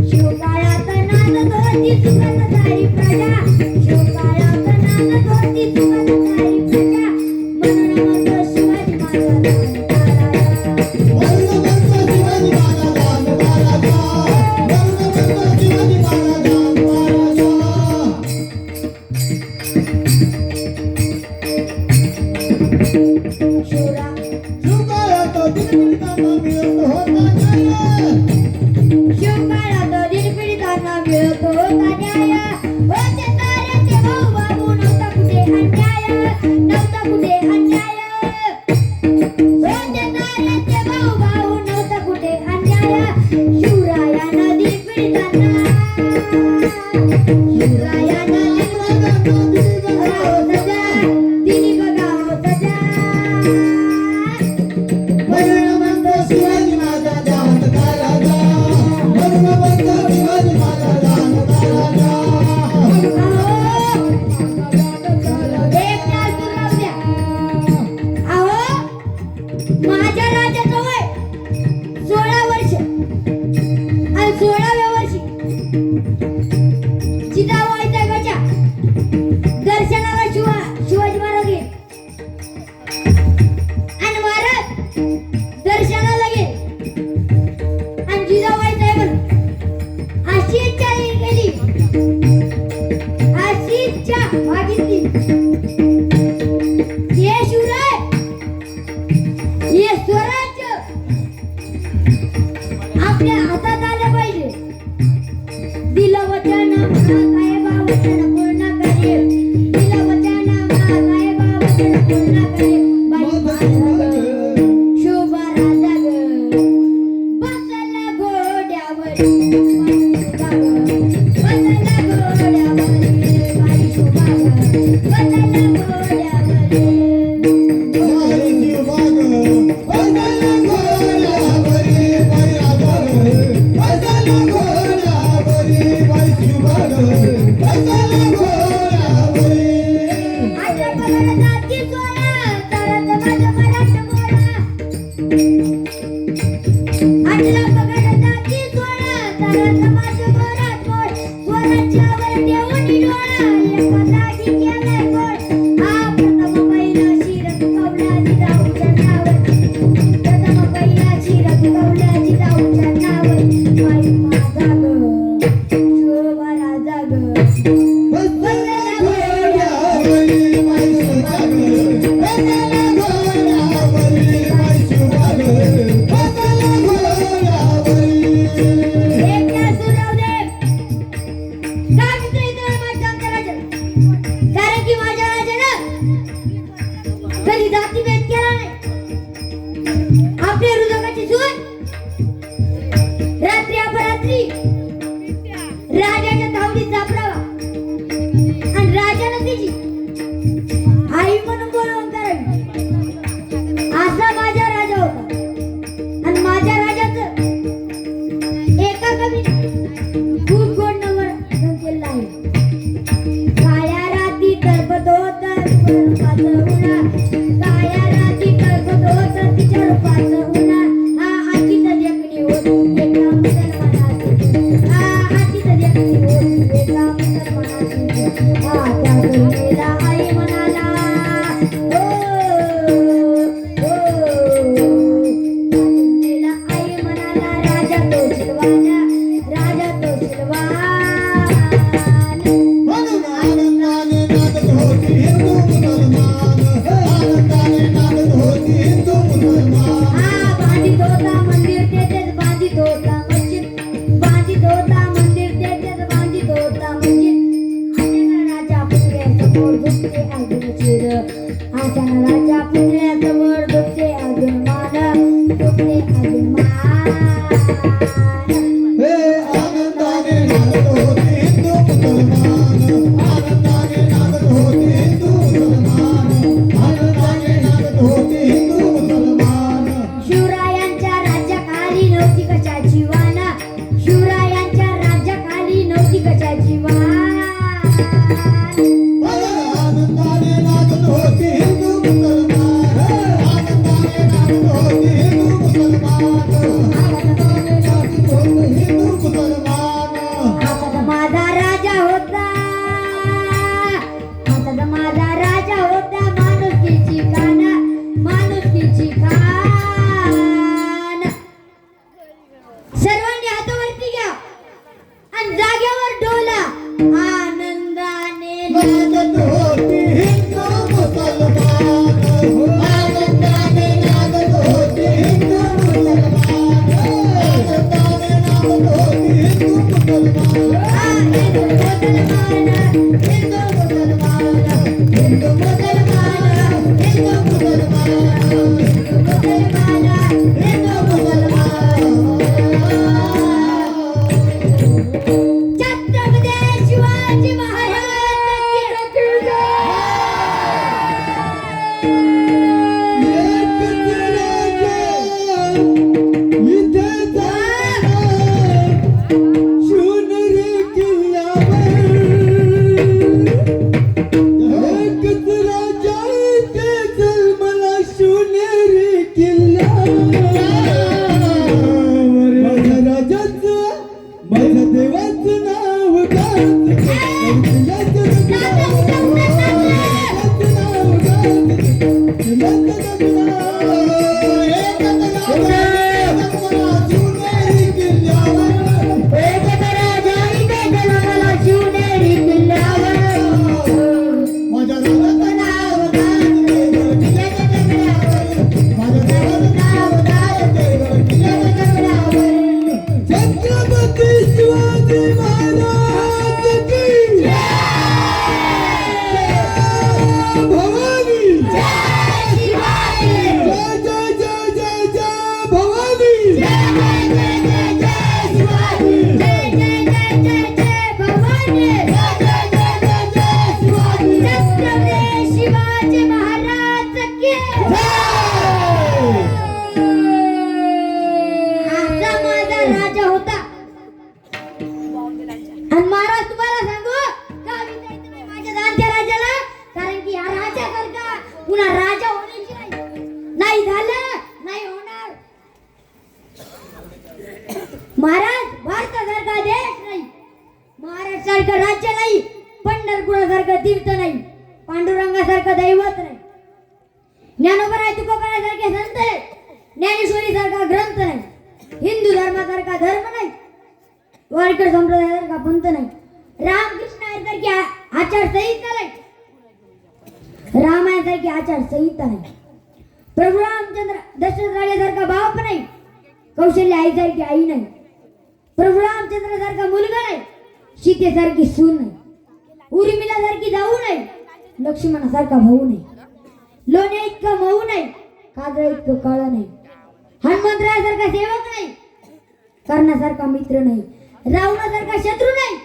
Speaker 1: शिवकाळात नांदत होती सुखात सारी प्रजा शिवकाळात नांदत होती सुखात सारी प्रजा म्हणून म्हणतो शिवाजी शिवरा शिवकाळात दिनपीडितांना मिळतो होता न्याय होते ताऱ्याचे भाऊ बाबू नव्हता कुठे अन्याय नव्हता कुठे अन्याय होते ताऱ्याचे भाऊ बाबू नव्हता कुठे अन्याय शिवरायानं दिनपीडितांना शिवरायानं सजा दिली बघा हो सजा म्हणून म्हणतो शिवाजी माझा जात राजा माझ्या राजाचं वय 16 वर्ष आणि 16व्या वर्षी जिजाऊ वैतागाच्या दर्शनाला शिवाजी महाराज गेले आणि महाराज दर्शनाला गेले आणि जिजाऊ वैतागावर अशी इच्छा केली अशी इच्छा मागितली हे शिवराय हे स्वराज्य आपल्या हातात आलं पाहिजे दिलं वचन महाकाय बा वचन पूर्ण करे दिलं वचन महाकाय बा वचन पूर्ण करे बाई महाराज शोभा राजा ग बसला घोड्यावर बसला घोड्यावर बाई शोभा ग बसला घोड्यावर आजच्या पगडताची सोळा तरत माझं मराठ मोळा आजला पगडताची सोळा तरत माझं मराठ मोळ स्वराज्यावर ठेवून डोळा एका जागी केलाय गोळ हा प्रथम पहिला शिर तुकवला जिजाऊच्या नावावर प्रथम पहिला शिर तुकवला जिजाऊच्या नावावर बाई माझा ग शोभा राजा ग एकदा सुरावदेव काय मित्र इथं माझ्या आमच्या राजाला कारण की माझ्या राजानं कधी जातीभेद केला नाही आपल्या हृदयाची सून रात्री अपरात्री राजाच्या तावडीत सापडावा आणि राजानं तिची आई म्हणून बोलवून करावी असा माझा राजा होता आणि माझ्या राजाचं एका कवीने खूप गोड नवर केलेला आहे काळ्या राती तरबत होता रूपाचं उन्हा काळ्या राती तरबत होता तिच्या रूपाचं उन्हा हा आखीच देखणी होती एका मुसलमानाची हा आखीच देखणी होती एका मुसलमानाची हा त्या गल्लीला आई म्हणाला ओ ओ त्या गल्लीला आई म्हणाला राजा तो शिलवाना राजा तो शिलवाना हा बांधित होता मंदिर तेथेच बांधित होता मस्जिद बांधित होता मंदिर तेथेच बांधित होता मस्जिद अचानक राजा पुतळ्यासमोर झुकते अर्जुन चिर अचानक राजा पुतळ्यासमोर झुकते अर्जुन मान झुकते अर्जुन मान शिवरायांच्या राज्याखाली नव्हती कशाची वाना शिवरायांच्या राज्याखाली नव्हती कशाची वाना
Speaker 2: आनंदाने नाचत होती हिंदू मुसलमान हिंदू मुसलमान
Speaker 1: हा, हिंदू मुसलमान, हिंदू मुसलमान, हिंदू मुसलमान, हिंदू मुसलमान, हिंदू मुसलमान, छत्रपती शिवाजी महाराज की जय.
Speaker 2: एकच राजा इथे जाणार शून्य किल्ल्यावर एकच राजा इथे जन्मला शून्य किल्ल्यावर माझ्या राजाचं माझ्या देवाचं नाव छत्रपती शिवाजी महाराज की भवानी जय जय जय जय जय भवानी
Speaker 1: शिवाजी महाराज की असा माझा राजा होता. आणि महाराज तुम्हाला सांगू का विचारायचं नाही माझ्या दानच्या राजाला, कारण की या राजासारखा पुन्हा राजा होण्याची नाही झालं नाही होणार. महाराज भारतासारखा देश नाही, महाराष्ट्रासारखं राज्य नाही, पंढरपुरासारखं तीर्थ नाही, पांडुरंगासारखं दैवत नाही, ज्ञानोबराय तुकोबरासारखे संत नाही, ज्ञानेश्वरीसारखा ग्रंथ नाही, हिंदू धर्मासारखा धर्म नाही, वारकरी संप्रदायासारखा पंथ नाही, रामकृष्णासारखी आचारसंहिता नाही, रामायणासारखी आचारसंहिता नाही, प्रभू रामचंद्र दशरथ राजासारखा बाप नाही, कौशल्य आईसारखी आई नाही, प्रभू रामचंद्रासारखा मुलगा नाही, सीतेसारखी सून नाही, उर्मिलासारखी जाऊ नाही, लक्ष्मणासारखा भाऊ नाही, लोण्या इतकं मऊ नाही, काजळ इतकं काळं नाही, हनुमंतरायासारखा सेवक नाही, कर्णासारखा मित्र नाही, रावणासारखा शत्रू नाही,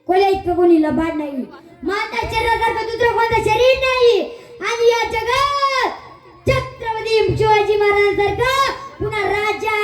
Speaker 1: कोल्या इतकं कोणी लबाड नाही, माता शरीरासारखं दुसरं कोणतं शरीर नाही, आणि या जगात छत्रपती शिवाजी महाराजांसारखं पुन्हा राजा